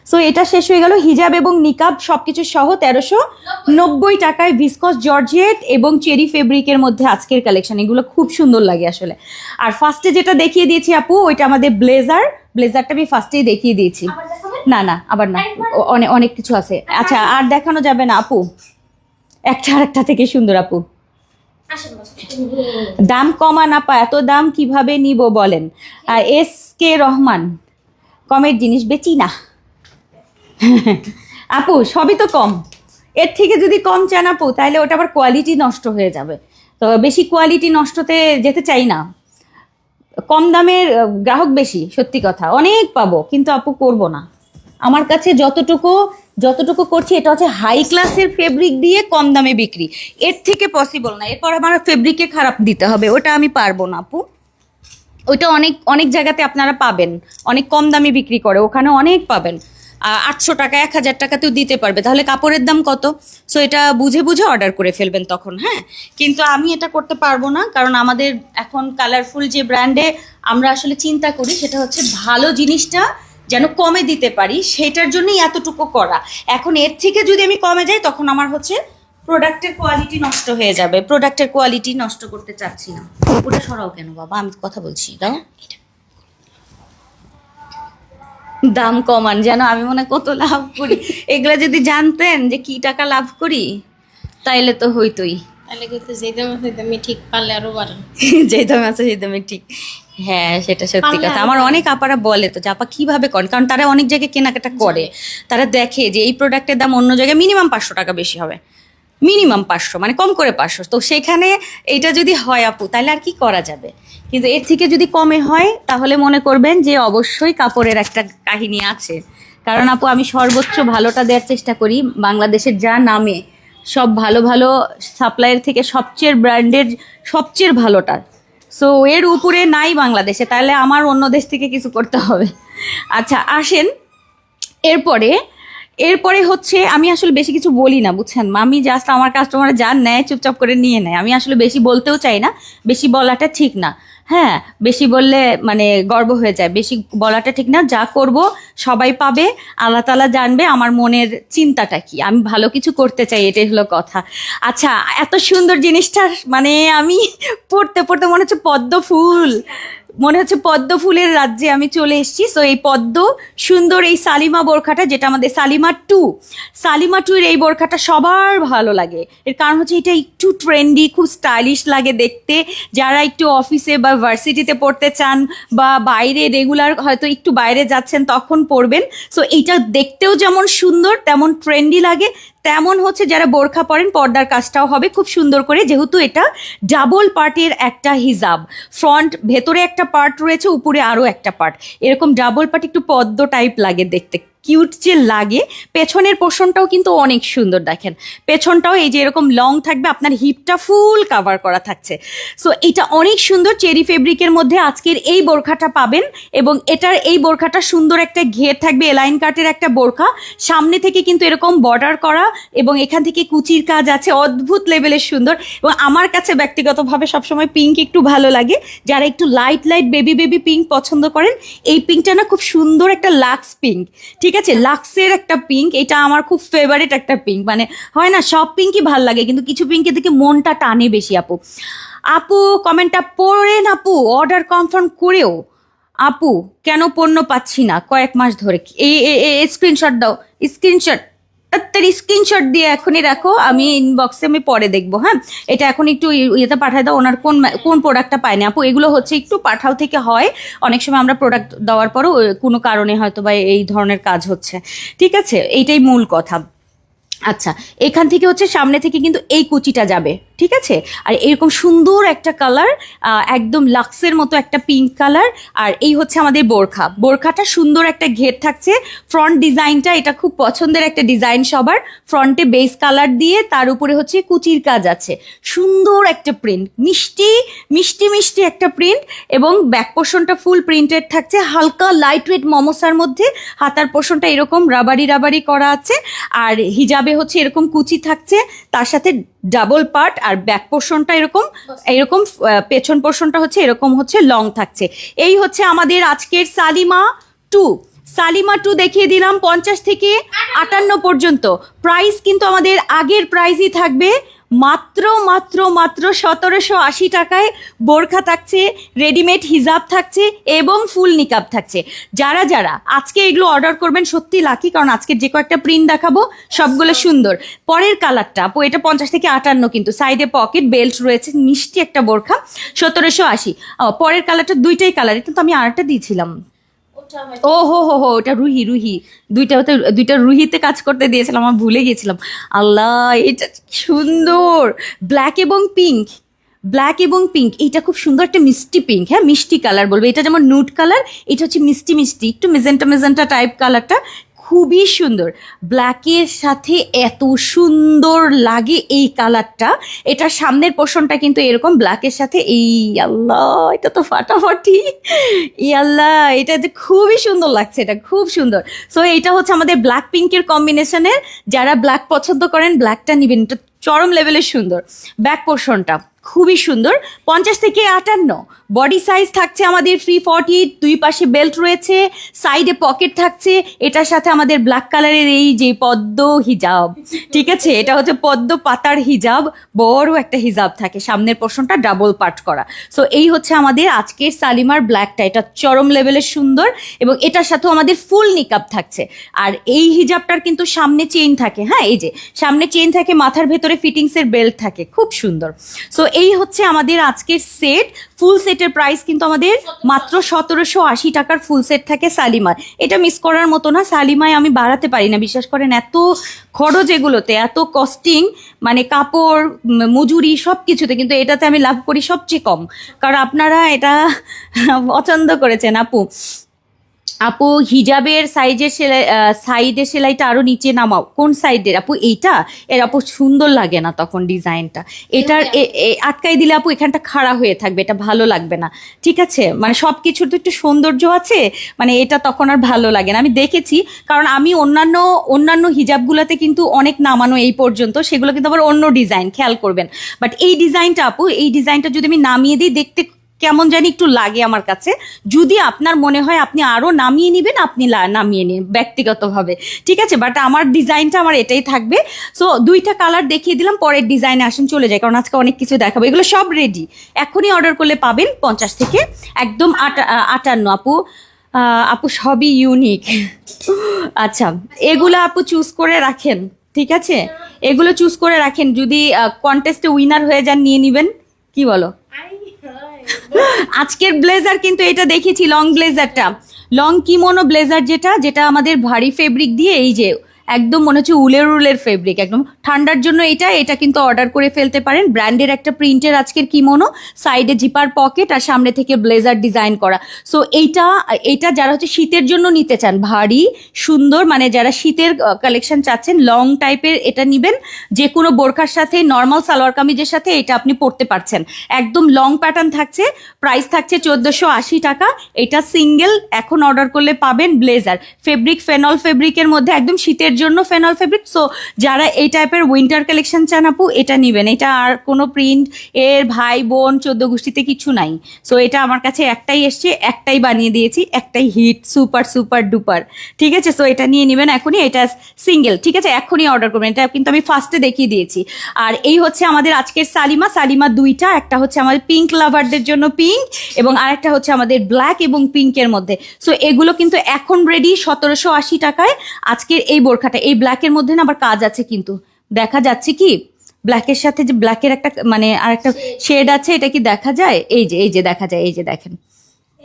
সো এটা শেষ হয়ে গেল হিজাব এবং নিকাব সবকিছু সহ 1390 টাকায়, ভিসকস জর্জেট এবং চেরি ফেব্রিকের মধ্যে আজকের কালেকশন। এগুলো খুব সুন্দর লাগে আসলে। আর ফার্স্টে যেটা দেখিয়ে দিয়েছি আপু, ওইটা আমাদের ব্লেজার, ব্লেজারটা আমি ফার্স্টেই দেখিয়ে দিয়েছি। না না, আবার না, অনেক অনেক কিছু আছে। আচ্ছা, আর দেখানো যাবে না আপু, একটা আরেকটা থেকে সুন্দর আপু। দাম কমা না পা, এত দাম কিভাবে নিব বলেন? এস কে রহমান, কমের জিনিস বেচি না আপু, সবই তো কম, এর থেকে যদি কম চান আপু তাহলে ওটা আবার কোয়ালিটি নষ্ট হয়ে যাবে, তো বেশি কোয়ালিটি নষ্টতে যেতে চাই না। কম দামের গ্রাহক বেশি, সত্যি কথা, অনেক পাবো কিন্তু আপু করব না। আমার কাছে যতটুকু করছি এটা হচ্ছে হাই ক্লাসের ফেব্রিক দিয়ে কম দামে বিক্রি, এর থেকে পসিবল না। এরপর আমার ফেব্রিকে খারাপ দিতে হবে, ওটা আমি পারবো না আপু। ওইটা অনেক অনেক জায়গাতে আপনারা পাবেন, অনেক কম দামে বিক্রি করে, ওখানে অনেক পাবেন, 800 টাকা 1000 টাকাতেও দিতে পারবে। তাহলে কাপড়ের দাম কত? সো এটা বুঝে বুঝে অর্ডার করে ফেলবেন তখন। হ্যাঁ, কিন্তু আমি এটা করতে পারবো না, কারণ আমাদের এখন কালারফুল যে ব্র্যান্ডে আমরা আসলে চিন্তা করি সেটা হচ্ছে ভালো জিনিসটা যেন কমে দিতে পারি, সেটার জন্যই এতটুকু করা। এখন এর থেকে যদি আমি কমে যাই তখন আমার হচ্ছে প্রোডাক্টের কোয়ালিটি নষ্ট হয়ে যাবে, প্রোডাক্টের কোয়ালিটি নষ্ট করতে চাচ্ছি না। ওটা সরাও কেন বাবা, আমি কথা বলছি, দাও। দাম কমান, যেন আমি মনে হয় কত লাভ করি, এগুলো যদি জানতেন যে কি টাকা লাভ করি তাইলে তো হইতোই। তাহলে কিন্তু যে দামে সেই দামে ঠিক, পারলে আরো বাড়ান, যে দামে আছে সেই দামে ঠিক। হ্যাঁ, সেটা সত্যি কথা। আমার অনেক আপারা বলে তো যে আপা কিভাবে করেন, কারণ তারা অনেক জায়গায় কেনাকাটা করে, তারা দেখে যে এই প্রোডাক্টের দাম অন্য জায়গায় মিনিমাম 500 টাকা বেশি হবে, মিনিমাম 500, মানে কম করে 500, তো সেখানে এইটা যদি হয় আপু তাহলে আর কি করা যাবে। কিন্তু এর থেকে যদি কমে হয় তাহলে মনে করবেন যে অবশ্যই কাপড়ের একটা কাহিনী আছে, কারণ আপু আমি সর্বোচ্চ ভালোটা দেওয়ার চেষ্টা করি। বাংলাদেশের যা নামে সব ভালো ভালো সাপ্লাইয়ের থেকে সবচেয়ে ব্র্যান্ডের সবচেয়ে ভালোটা, সো এর উপরে নাই বাংলাদেশে, তাহলে আমার অন্য দেশ থেকে কিছু করতে হবে। আচ্ছা আসেন, এরপরে এরপরে হচ্ছে আমি আসলে বেশি কিছু বলি না বুঝছেন, আমি জাস্ট আমার কাস্টমার যা নেয় চুপচাপ করে নিয়ে নেয়, আমি আসলে বেশি বলতেও চাই না, বেশি বলাটা ঠিক না। হ্যাঁ, বেশি বললে মানে গর্ব হয়ে যায়, বেশি বলাটা ঠিক না। যা করব সবাই পাবে, আল্লাহ তাআলা জানবে আমার মনের চিন্তাটা কি, আমি ভালো কিছু করতে চাই, এটাই হলো কথা। আচ্ছা এত সুন্দর জিনিসটা মানে আমি পড়তে পড়তে মনে হচ্ছে পদ্ম ফুল, মনে হচ্ছে পদ্ম ফুলের রাজ্যে আমি চলে এসেছি। সো এই পদ্ম সুন্দর এই সালিমা বোরখাটা, যেটা আমাদের সালিমা টুর এই বোরখাটা সবার ভালো লাগে। এর কারণ হচ্ছে এটা একটু ট্রেন্ডি, খুব স্টাইলিশ লাগে দেখতে। যারা একটু অফিসে বা ভার্সিটিতে পড়তে চান বা বাইরে রেগুলার হয়তো একটু বাইরে যাচ্ছেন তখন পরবেন। সো এইটা দেখতেও যেমন সুন্দর তেমন ট্রেন্ডি লাগে, তেমন হচ্ছে যারা বোরখা পরেন পর্দার কাজটাও হবে খুব সুন্দর করে, যেহেতু এটা ডাবল পার্টের একটা হিজাব, ফ্রন্ট ভেতরে একটা পার্ট রয়েছে, উপরে আরও একটা পার্ট, এরকম ডাবল পার্ট একটু পদ্ম টাইপ লাগে দেখতে, কিউট যে লাগে। পেছনের পোর্শনটাও কিন্তু অনেক সুন্দর, দেখেন পেছনটাও এই যে এরকম লং থাকবে, আপনার হিপটা ফুল কাভার করা থাকছে। সো এটা অনেক সুন্দর চেরি ফেব্রিকের মধ্যে আজকের এই বোরখাটা পাবেন, এবং এটার এই বোরখাটা সুন্দর একটা ঘের থাকবে, এলাইন কাটের একটা বোরখা, সামনে থেকে কিন্তু এরকম বর্ডার করা এবং এখান থেকে কুচির কাজ আছে, অদ্ভুত লেভেলের সুন্দর। এবং আমার কাছে ব্যক্তিগতভাবে সবসময় পিঙ্ক একটু ভালো লাগে, যারা একটু লাইট বেবি পিঙ্ক পছন্দ করেন, এই পিঙ্কটা না খুব সুন্দর একটা লাক্স পিঙ্ক, ঠিক আছে, লাক্সের একটা পিঙ্ক, এটা আমার খুব ফেভারিট একটা পিঙ্ক। মানে হয় না সব পিঙ্কই ভাল লাগে, কিন্তু কিছু পিঙ্কের দিকে মনটা টানে বেশি। আপু কমেন্টটা পড়েন, আপু অর্ডার কনফার্ম করেও আপু কেন পণ্য পাচ্ছি না কয়েক মাস ধরে, এই স্ক্রিনশট দাও, স্ক্রিনশট তাড়াতাড়ি স্ক্রিনশট দিয়ে এখনই রাখো, আমি ইনবক্সে আমি পরে দেখবো। হ্যাঁ, এটা এখন একটু ইয়েতে পাঠায় দাও, ওনার কোন প্রোডাক্টটা পায়নি আপু, এগুলো হচ্ছে একটু পাঠাও থেকে হয়, অনেক সময় আমরা প্রোডাক্ট দেওয়ার পরও কোনো কারণে হয়তো বা এই ধরনের কাজ হচ্ছে, ঠিক আছে, এইটাই মূল কথা। আচ্ছা এখান থেকে হচ্ছে সামনে থেকে কিন্তু এই কুচিটা যাবে, ঠিক আছে, আর এরকম সুন্দর একটা কালার, একদম লাক্সের মতো একটা পিঙ্ক কালার। আর এই হচ্ছে আমাদের বোরখাটা সুন্দর একটা ঘের থাকছে, ফ্রন্ট ডিজাইনটা এটা খুব পছন্দের একটা ডিজাইন সবার, ফ্রন্টে বেস কালার দিয়ে তার উপরে হচ্ছে কুচির কাজ আছে, সুন্দর একটা প্রিন্ট, মিষ্টি একটা প্রিন্ট, এবং ব্যাক পোর্শনটা ফুল প্রিন্টেড থাকছে, হালকা লাইট ওয়েট মমসার মধ্যে, হাতার পোর্শনটা এরকম রাবারি করা আছে, আর হিজাবে হচ্ছে এরকম কুচি থাকছে, তার সাথে ডাবল পার্ট, আর ব্যাক পোর্শনটা এরকম পেছন পোর্শনটা হচ্ছে এরকম হচ্ছে লং থাকছে। এই হচ্ছে আমাদের আজকের সালিমা টু দেখিয়ে দিলাম 50 থেকে 58 পর্যন্ত। প্রাইস কিন্তু আমাদের আগের প্রাইসই থাকবে, মাত্র 1780 টাকায় বোরখা থাকছে, রেডিমেড হিজাব থাকছে এবং ফুল নিকাব থাকছে। যারা আজকে এগুলো অর্ডার করবেন সত্যি লাকি, কারণ আজকে যে কয়েকটা প্রিন্ট দেখাবো সবগুলো সুন্দর। পরের কালারটা আপু এটা 50 থেকে 58, কিন্তু সাইডে পকেট বেল্ট রয়েছে, মিষ্টি একটা বোরখা, 1780। পরের কালারটা দুইটাই কালার, এটা তো আমি আরেকটা দিয়েছিলাম, ও হো ওটা রুহি, দুইটা রুহিতে কাজ করতে দিয়েছিলাম, আমার ভুলে গিয়েছিলাম। আল্লাহ এটা সুন্দর, ব্ল্যাক এবং পিঙ্ক, এটা খুব সুন্দর একটা মিষ্টি পিঙ্ক, হ্যাঁ মিষ্টি কালার বলবো, এটা যেমন নুড কালার, এটা হচ্ছে মিষ্টি একটু মেজেন্টা টাইপ কালারটা, খুবই সুন্দর, ব্ল্যাকের সাথে এত সুন্দর লাগে এই কালারটা। এটা সামনের পোর্শনটা কিন্তু এরকম ব্ল্যাকের সাথে, এই আল্লাহ এটা তো ফাটাফাটি, এই আল্লাহ এটা যে খুবই সুন্দর লাগছে, এটা খুব সুন্দর। সো এটা হচ্ছে আমাদের ব্ল্যাক পিঙ্কের কম্বিনেশনের, যারা ব্ল্যাক পছন্দ করেন ব্ল্যাকটা নিবেন, এটা চরম লেভেলের সুন্দর। ব্যাক পোর্শনটা খুবই সুন্দর, 50 থেকে 58, বডি সাইজ থাকছে আমাদের ফ্রি 40, দুই পাশে বেল্ট রয়েছে, সাইডে পকেট থাকছে, এটার সাথে আমাদের ব্ল্যাক কালারের এই যে পদ্ম হিজাব, ঠিক আছে, এটা হচ্ছে পদ্ম পাতার হিজাব, বড় একটা হিজাব থাকে, সামনের পোর্শনটা ডাবল পার্ট করা। সো এই হচ্ছে আমাদের আজকের সালিমার ব্ল্যাকটা, এটা চরম লেভেলের সুন্দর, এবং এটার সাথেও আমাদের ফুল নিকাব থাকছে। আর এই হিজাবটার কিন্তু সামনে চেইন থাকে, হ্যাঁ এই যে সামনে চেইন থাকে, মাথার ভেতরে ফিটিংসের বেল্ট থাকে, খুব সুন্দর। সো এই হচ্ছে আমাদের আজকের সেট, ফুল সেটের প্রাইস কিন্তু আমাদের মাত্র 1780 টাকার ফুল সেট থাকে সালিমার, এটা মিস করার মতো না। সালিমায় আমি বাড়াতে পারি না, বিশ্বাস করেন, এত খরচ এগুলোতে, এত কস্টিং, মানে কাপড় মজুরি সব কিছুতে, কিন্তু এটাতে আমি লাভ করি সবচেয়ে কম, কারণ আপনারা এটা পছন্দ করেছেন আপু। আপু হিজাবের সাইডের সেলাইটা আরো নিচে নামাও। কোন সাইডের আপু? এইটা এর আপু সুন্দর লাগে না তখন ডিজাইনটা, এটার আটকাই দিলে আপু এখানটা খাড়া হয়ে থাকবে, এটা ভালো লাগবে না। ঠিক আছে, মানে সব কিছুর তো একটু সৌন্দর্য আছে, মানে এটা তখন আর ভালো লাগে না। আমি দেখেছি, কারণ আমি অন্যান্য অন্যান্য হিজাবগুলোতে কিন্তু অনেক নামানো এই পর্যন্ত, সেগুলো কিন্তু আবার অন্য ডিজাইন, খেয়াল করবেন। বাট এই ডিজাইনটা আপু, এই ডিজাইনটা যদি আমি নামিয়ে দিই, দেখতে কেমন জানি একটু লাগে আমার কাছে। যদি আপনার মনে হয় আপনি আরো নামিয়ে নেবেন, আপনি নামিয়ে নিন ব্যক্তিগতভাবে, ঠিক আছে। বাট আমার ডিজাইনটা আমার এটাই থাকবে। সো দুইটা কালার দেখিয়ে দিলাম, পরের ডিজাইনে আসেন, চলে যায়, কারণ আজকে অনেক কিছু দেখাবো। এগুলো সব রেডি, এখনই অর্ডার করলে পাবেন 50 থেকে একদম 58 আপু। আপু সবই ইউনিক। আচ্ছা, এগুলো আপু চুজ করে রাখেন, ঠিক আছে, এগুলো চুজ করে রাখেন, যদি কন্টেস্টে উইনার হয়ে যান নিয়ে নিবেন। কি বলো? আজকের ব্লেজার কিন্তু এটা দেখেছি, লং ব্লেজারটা, লং কিমোনো ব্লেজার, যেটা যেটা আমাদের ভারী ফেব্রিক দিয়ে, এই যে একদম মনে হচ্ছে উলের ফেব্রিক, একদম ঠান্ডার জন্য এটা কিন্তু অর্ডার করে ফেলতে পারেন। ব্র্যান্ডের একটা প্রিন্টের আজকের কিমোনো, সাইডে জিপার পকেট আর সামনে থেকে ব্লেজার ডিজাইন করা। সো এইটা যারা হচ্ছে শীতের জন্য নিতে চান, ভারী সুন্দর, মানে যারা শীতের কালেকশন চাচ্ছেন, লং টাইপের, এটা নিবেন যে কোনো বোরখার সাথে, নর্মাল সালোয়ার কামিজের সাথে এটা আপনি পরতে পারছেন। একদম লং প্যাটার্ন থাকছে, প্রাইস থাকছে 1480 টাকা। এটা সিঙ্গেল, এখন অর্ডার করলে পাবেন। ব্লেজার ফেব্রিক ফেনল ফেব্রিকের মধ্যে, একদম শীতের জন্য ফেনল ফেব্রিক। সো যারা এই টাইপের উইন্টার কালেকশন চান আপু, এটা নিবেন। এটা আর কোনো প্রিন্ট এর ভাই বোন 14 গোষ্ঠীতে কিছু নাই। সো এটা আমার কাছে একটাই এসছে, একটাই বানিয়ে দিয়েছি, একটাই হিট, সুপার সুপার ডুপার, ঠিক আছে। সো এটা নিয়ে নেবেন এখনই, এটা সিঙ্গেল, ঠিক আছে, এখনই অর্ডার করবেন। এটা কিন্তু আমি ফার্স্টে দেখিয়ে দিয়েছি। আর এই হচ্ছে আমাদের আজকের সালিমা দুইটা, একটা হচ্ছে আমাদের পিঙ্ক লাভারদের জন্য পিঙ্ক, এবং আরেকটা হচ্ছে আমাদের ব্ল্যাক এবং পিঙ্কের মধ্যে। সো এগুলো কিন্তু এখন রেডি 1780 টাকায়। আজকের এই বোরখাটা, এই ব্ল্যাকের মধ্যে না আবার কাজ আছে, কিন্তু দেখা যাচ্ছে কি ব্ল্যাকের সাথে যে ব্ল্যাকের একটা মানে আর একটা শেড আছে, এটা কি দেখা যায়? এই যে দেখা যায়, এই যে দেখেন,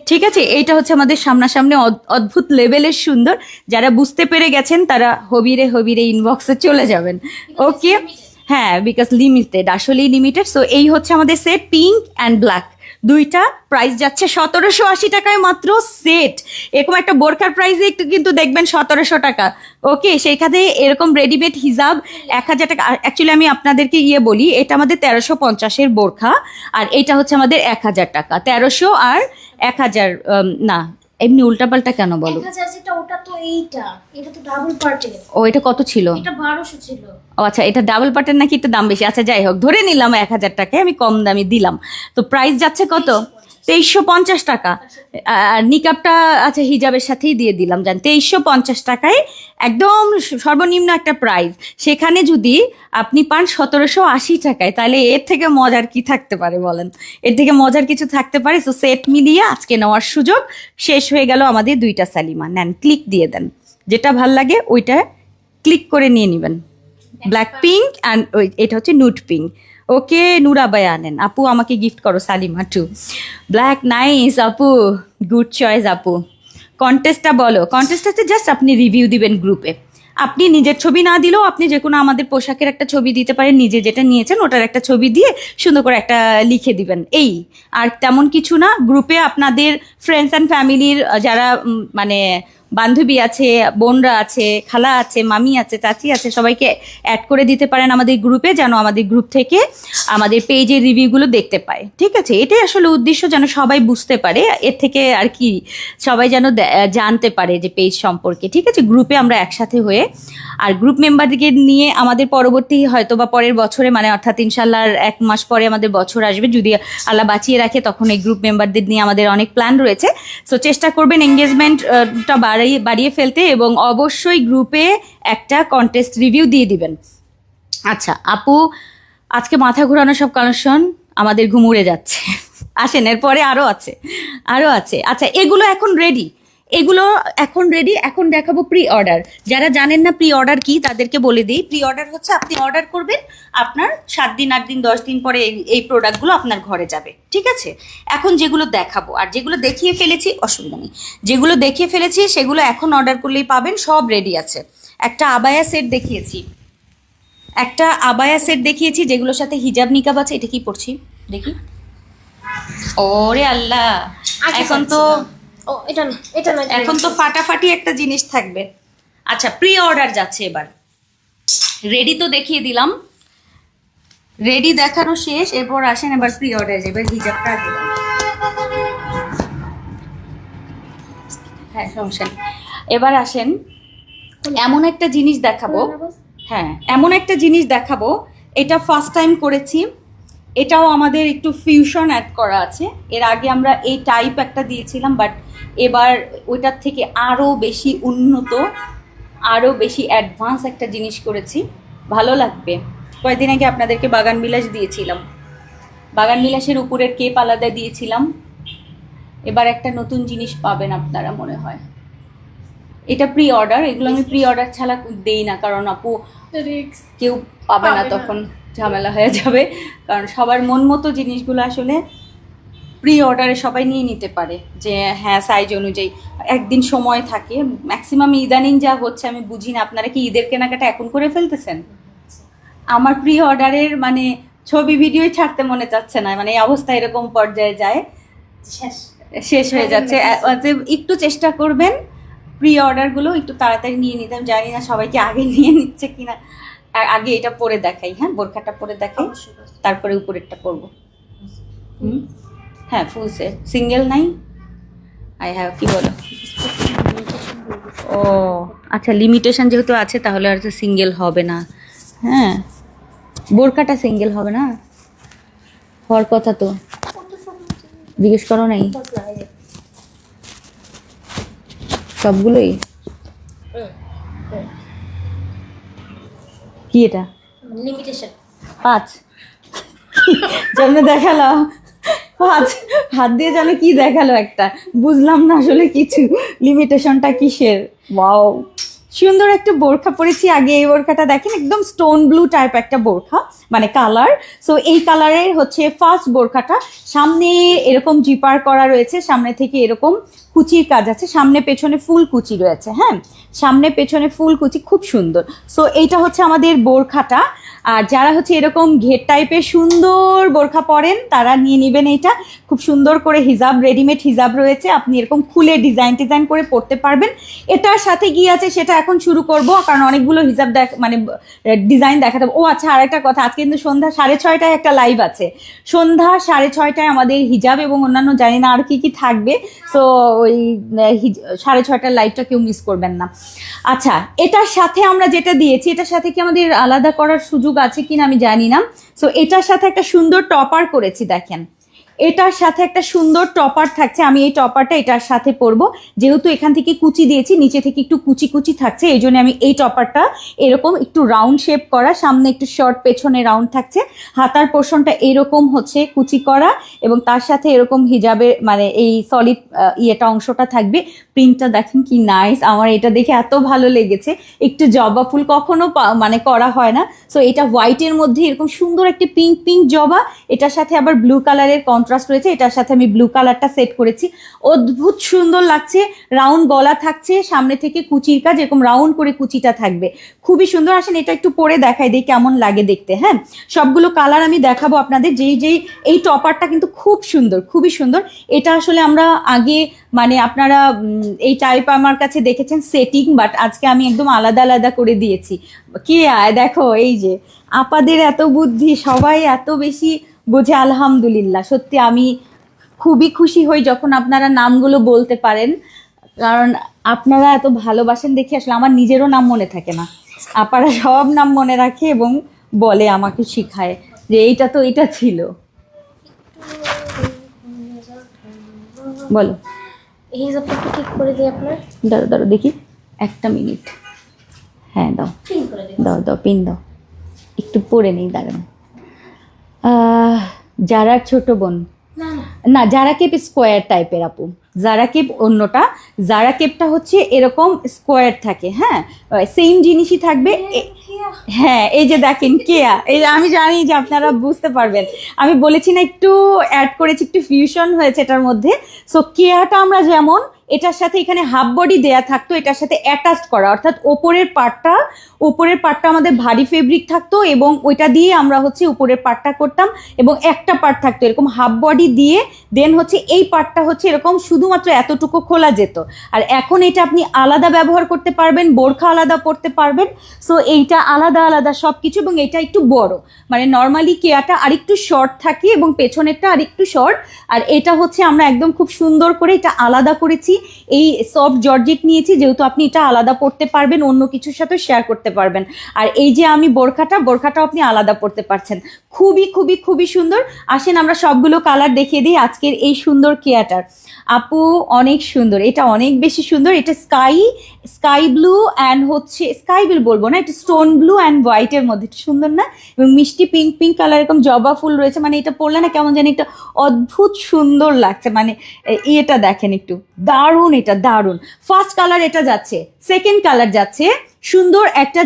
ঠিক আছে। এইটা হচ্ছে আমাদের সামনাসামনি অদ্ভুত লেভেলের সুন্দর। যারা বুঝতে পেরে গেছেন তারা হবিরে ইনবক্সে চলে যাবেন। ওকে, হ্যাঁ, বিকজ লিমিটেড, আসলেই লিমিটেড। সো এই হচ্ছে আমাদের সেট, পিঙ্ক অ্যান্ড ব্ল্যাক দুইটা। প্রাইস যাচ্ছে 1780 টাকায় মাত্র সেট। এরকম একটা বোরখার প্রাইসে একটু কিন্তু দেখবেন 1700 টাকা। ওকে, সেইখানে এরকম রেডিমেড হিজাব 1000 টাকা। অ্যাকচুয়ালি আমি আপনাদেরকে বলি, এটা আমাদের 1350-এর বোরখা, আর এইটা হচ্ছে আমাদের 1000 টাকা। 1300 আর 1000, না এমনি উল্টাপাল্টা কেন বলো? 1000 যেটা, ওটা তো এটা তো ডাবল পার্টের। ও, এটা কত ছিল? এটা 1200 ছিল। ও আচ্ছা, এটা ডাবল পার্টের নাকি একটু দাম বেশি? আচ্ছা যাই হোক, ধরে নিলাম 1000 টাকায়, আমি কম দামি দিলাম। তো প্রাইস যাচ্ছে কত? 2350 টাকা। আর নিকাবটা আচ্ছা হিজাবের সাথেই দিয়ে দিলাম, জান 2350 টাকায় একদম সর্বনিম্ন একটা প্রাইস। সেখানে যদি আপনি পান 1780 টাকায়, তাহলে এর থেকে মজার কি থাকতে পারে বলেন? এর থেকে মজার কিছু থাকতে পারে? তো সেট মিলিয়ে আজকে নেওয়ার সুযোগ শেষ হয়ে গেল আমাদের দুইটা সালিমা। নেন, ক্লিক দিয়ে দেন, যেটা ভাল লাগে ওইটা ক্লিক করে নিয়ে নেবেন। ব্ল্যাক পিঙ্ক অ্যান্ড এটা হচ্ছে নুট পিঙ্ক। ওকে, নুরাবাই আনেন আপু, আমাকে গিফট করো সালিমা টু। ব্ল্যাক নাইস আপু, গুড চয়েস আপু। কন্টেস্টটা বলো। কন্টেস্ট হচ্ছে জাস্ট আপনি রিভিউ দিবেন গ্রুপে। আপনি নিজের ছবি না দিলেও আপনি যে কোনো আমাদের পোশাকের একটা ছবি দিতে পারেন, নিজে যেটা নিয়েছেন ওটার একটা ছবি দিয়ে সুন্দর করে একটা লিখে দিবেন, এই। আর তেমন কিছু না। গ্রুপে আপনাদের ফ্রেন্ডস অ্যান্ড ফ্যামিলির যারা মানে বান্ধবী আছে, বোনরা আছে, খালা আছে, মামি আছে, চাচি আছে, সবাইকে অ্যাড করে দিতে পারেন আমাদের গ্রুপে, যেন আমাদের গ্রুপ থেকে আমাদের পেজের রিভিউগুলো দেখতে পায়, ঠিক আছে। এটাই আসলে উদ্দেশ্য, যেন সবাই বুঝতে পারে, এর থেকে আর কি সবাই যেন জানতে পারে যে পেজ সম্পর্কে, ঠিক আছে। গ্রুপে আমরা একসাথে হয়ে, আর গ্রুপ মেম্বারদেরকে নিয়ে আমাদের পরবর্তী হয়তো বা পরের বছরে, মানে অর্থাৎ ইনশাল্লাহ 1 মাস পরে আমাদের বছর আসবে, যদি আল্লাহ বাঁচিয়ে রাখে, তখন এই গ্রুপ মেম্বারদের নিয়ে আমাদের অনেক প্ল্যান রয়েছে। সো চেষ্টা করবেন এঙ্গেজমেন্টটা বাড়িয়ে ফেলতে, এবং অবশ্যই গ্রুপে একটা কন্টেস্ট রিভিউ দিয়ে দিবেন। আচ্ছা আপু, আজকে মাথা ঘোরানো সব কালেকশন, আমাদের ঘুম উড়ে যাচ্ছে। আসেন, এরপরে আরও আছে। আচ্ছা, এগুলো এখন রেডি, এখন দেখাবো প্রি অর্ডার। যারা জানেন না প্রি অর্ডার কি, তাদেরকে বলে দিই। প্রি অর্ডার হচ্ছে আপনি অর্ডার করবেন, আপনার 7 দিন 8 দিন 10 দিন পরে এই প্রোডাক্টগুলো আপনার ঘরে যাবে, ঠিক আছে। এখন যেগুলো দেখাবো আর যেগুলো দেখিয়ে ফেলেছি, অসুবিধা নেই, যেগুলো দেখিয়ে ফেলেছি সেগুলো এখন অর্ডার করলেই পাবেন, সব রেডি আছে। একটা আবায়া সেট দেখিয়েছি, যেগুলোর সাথে হিজাব নিকাব আছে। এটা কি পড়ছি দেখি, ওরে আল্লাহ, এখন তো ও এটা না, এটা না, এটা এখন তো না। ফাটাফাটি একটা জিনিস থাকবে। আচ্ছা, প্রি অর্ডার যাচ্ছে এবার। রেডি তো দেখিয়ে দিলাম, রেডি দেখানো শেষ, এরপর আসেন এবার প্রি অর্ডার যাবে। হিজাবটা দিলাম, হ্যাঁ সমস্যা নেই। এবার আসেন, এমন একটা জিনিস দেখাবো, হ্যাঁ এমন একটা জিনিস দেখাবো, এটা ফার্স্ট টাইম করেছি। এটাও আমাদের একটু ফিউশন অ্যাড করা আছে। এর আগে আমরা এই টাইপ একটা দিয়েছিলাম, বাট এবার ওইটার থেকে আরও বেশি উন্নত, আরও বেশি অ্যাডভান্স একটা জিনিস করেছি, ভালো লাগবে। কয়েকদিন আগে আপনাদেরকে বাগান বিলাস দিয়েছিলাম, বাগান বিলাসের উপরের কেপ আলাদা দিয়েছিলাম। এবার একটা নতুন জিনিস পাবেন আপনারা মনে হয়। এটা প্রি অর্ডার, এগুলো আমি প্রি অর্ডার ছাড়া দেই না, কারণ আপু কেউ পাবে না, তখন ঝামেলা হয়ে যাবে। কারণ সবার মন মতো জিনিসগুলো আসলে প্রি অর্ডারে সবাই নিয়ে নিতে পারে, যে হ্যাঁ সাইজ অনুযায়ী। একদিন সময় থাকে ম্যাক্সিমাম। ইদানিং যা হচ্ছে আমি বুঝি না, আপনারা কি ঈদের কেনাকাটা এখন করে ফেলতেছেন? আমার প্রি অর্ডারের মানে ছবি ভিডিওই ছাড়তে মনে চাচ্ছে না, মানে এই অবস্থা এরকম পর্যায়ে যায়, শেষ হয়ে যাচ্ছে। একটু চেষ্টা করবেন প্রি অর্ডারগুলো একটু তাড়াতাড়ি নিয়ে নিতে। আমি জানি না সবাইকে আগে নিয়ে নিচ্ছে কিনা। আগে এটা পরে দেখাই, হ্যাঁ বোরখাটা পরে দেখাই, তারপরে উপরেরটা পরবো। হ্যাঁ ফুল সেট, সিঙ্গেল নাই। আই হ্যাভ, কি বলো? ও আচ্ছা, লিমিটেশন যেহেতু আছে তাহলে আর সিঙ্গেল হবে না। হ্যাঁ বোরকাটা সিঙ্গেল হবে না, হওয়ার কথা তো, জিজ্ঞেস করো নাই? সবগুলোই কি এটা লিমিটেশন 5 জন্য দেখালো 5 হাত দিয়ে জানো কি দেখালো একটা, বুঝলাম না আসলে কিছু, লিমিটেশনটা কিসের। ওয়াও, সুন্দর একটা বোরখা পরেছি। আগে এই বোরখাটা দেখেন, একদম স্টোন ব্লু টাইপ একটা বোরখা, মানে কালার। সো এই কালারের হচ্ছে ফার্স্ট বোরখাটা। সামনে এরকম জিপার করা রয়েছে, সামনে থেকে এরকম কুচির কাজ আছে, সামনে পেছনে ফুল কুচি রয়েছে। হ্যাঁ সামনে পেছনে ফুল কুচি, খুব সুন্দর। সো এইটা হচ্ছে আমাদের বোরখাটা। আর যারা হচ্ছে এরকম ঘের টাইপের সুন্দর বোরখা পরেন তারা নিয়ে নেবেন। এইটা খুব সুন্দর করে হিজাব, রেডিমেড হিজাব রয়েছে, আপনি এরকম খুলে ডিজাইন টিজাইন করে পরতে পারবেন। এটার সাথে কি আছে সেটা এখন শুরু করব, কারণ অনেকগুলো হিজাব মানে ডিজাইন দেখাতে হবে। ও আচ্ছা, আরেকটা কথা, আজকে কিন্তু সন্ধ্যা 6:30টায় একটা লাইভ আছে। সন্ধ্যা 6:30টায় আমাদের হিজাব এবং অন্যান্য জানি না আর কি কি থাকবে। সো ওই 6:30টার লাইভটা কেউ মিস করবেন না। আচ্ছা, এটার সাথে আমরা যেটা দিয়েছি, এটার সাথে কি আমাদের আলাদা করার সুযোগ আছে কিনা আমি জানি না। সো এটার সাথে একটা সুন্দর টপার করেছি, দেখেন এটার সাথে একটা সুন্দর টপার থাকছে। আমি এই টপারটা এটার সাথে পরবো, যেহেতু এখান থেকে কুচি দিয়েছি, নিচে থেকে একটু কুচি কুচি থাকছে, এই জন্য আমি এই টপারটা এরকম একটু রাউন্ড শেপ করা, সামনে একটু শর্ট, পেছনে রাউন্ড থাকছে, হাতার পোর্শনটা এরকম হচ্ছে কুচি করা, এবং তার সাথে এরকম হিজাবের মানে এই সলিড ইয়েটা অংশটা থাকবে। প্রিন্টটা দেখেন কি নাইস, আমার এটা দেখে এত ভালো লেগেছে। একটু জবা ফুল কখনো মানে করা হয় না। সো এটা হোয়াইটের মধ্যে এরকম সুন্দর একটি পিঙ্ক পিঙ্ক জবা, এটার সাথে আবার ব্লু কালারের কন্ট্রাস্ট রয়েছে, এটার সাথে আমি ব্লু কালারটা সেট করেছি, অদ্ভুত সুন্দর লাগছে। রাউন্ড গলা থাকছে, সামনে থেকে কুচির কাজ, এরকম রাউন্ড করে কুচিটা থাকবে, খুবই সুন্দর। আসেন এটা একটু পরে দেখাই দিই কেমন লাগে দেখতে। হ্যাঁ সবগুলো কালার আমি দেখাবো আপনাদের। যেই এই টপারটা কিন্তু খুব সুন্দর, খুবই সুন্দর। এটা আসলে আমরা আগে মানে আপনারা এই টাইপ আমার কাছে দেখেছেন সেটিং, বাট আজকে আমি একদম আলাদা আলাদা করে দিয়েছি। কি দেখো, এই যে আপাদের এত বুদ্ধি, সবাই এত বেশি বোঝে, আলহামদুলিল্লাহ। সত্যি আমি খুবই খুশি হই যখন আপনারা নামগুলো বলতে পারেন, কারণ আপনারা এত ভালোবাসেন দেখে আসলে আমার নিজেরও নাম মনে থাকে না, আপারা সব নাম মনে রাখে এবং বলে, আমাকে শিখায় যে এইটা তো এটা ছিল। বলো, এই হিসাবটা একটু ঠিক করে দিই আপনার। দাঁড়ো দাঁড়ো দেখি, একটা মিনিট। হ্যাঁ দাও পিন করে দিই। দাও দাও, পিন দাও, একটু পরে নেই, দাঁড়ান। যারা ছোট বোন না না, না, জারা কেপ স্কোয়ার টাইপের আপু, জারা কেপ অন্যটা, জারা কেপটা হচ্ছে এরকম স্কোয়ার থাকে। হ্যাঁ সেম জিনিসই থাকবে। হ্যাঁ এই যে দেখেন কেয়া, এই আমি জানি যে আপনারা বুঝতে পারবেন, আমি বলেছি না একটু অ্যাড করেছি, একটু ফিউশন হয়েছে এটার মধ্যে। সো কেয়াটা আমরা যেমন এটার সাথে এখানে হাফ বডি দেয়া থাকতো, এটার সাথে অ্যাটাচড করা, অর্থাৎ ওপরের পার্টটা আমাদের ভারী ফেব্রিক থাকতো এবং ওইটা দিয়ে আমরা হচ্ছে উপরের পার্টটা করতাম এবং একটা পার্ট থাকতো এরকম হাফ বডি দিয়ে, দেন হচ্ছে এই পার্টটা হচ্ছে এরকম শুধুমাত্র এতটুকু খোলা যেত। আর এখন এটা আপনি আলাদা ব্যবহার করতে পারবেন, বোরখা আলাদা পরতে পারবেন। সো এইটা আলাদা আলাদা সব কিছু, এবং এটা একটু বড়, মানে নর্মালি কেয়াটা আরেকটু শর্ট থাকে এবং পেছনেরটা আরেকটু শর্ট। আর এটা হচ্ছে আমরা একদম খুব সুন্দর করে এটা আলাদা করেছি, এই সফট জর্জেট নিয়েছি যেহেতু আপনি এটা আলাদা পরতে পারবেন, অন্য কিছুর সাথে শেয়ার করতে পারবেন। আর এই যে আমি বোরখাটাও আপনি আলাদা পরতে পারছেন। খুবই খুবই খুবই সুন্দর। আসেন আমরা সবগুলো কালার দেখিয়ে দিই আজকের এই সুন্দর কেয়াটার। আপু অনেক সুন্দর, এটা অনেক বেশি সুন্দর। এটা স্কাই ব্লু অ্যান্ড হচ্ছে স্কাই ব্লু বলবো না, এটা স্টোন ব্লু অ্যান্ড হোয়াইটের মধ্যে, সুন্দর না? এবং মিষ্টি পিঙ্ক কালার এরকম জবা ফুল রয়েছে, মানে এটা পরলে না কেমন জানি একটা অদ্ভুত সুন্দর লাগছে। মানে এটা দেখেন একটু, দারুণ, এটা দারুণ। ফার্স্ট কালার এটা যাচ্ছে, সেকেন্ড কালার যাচ্ছে সুন্দর একটা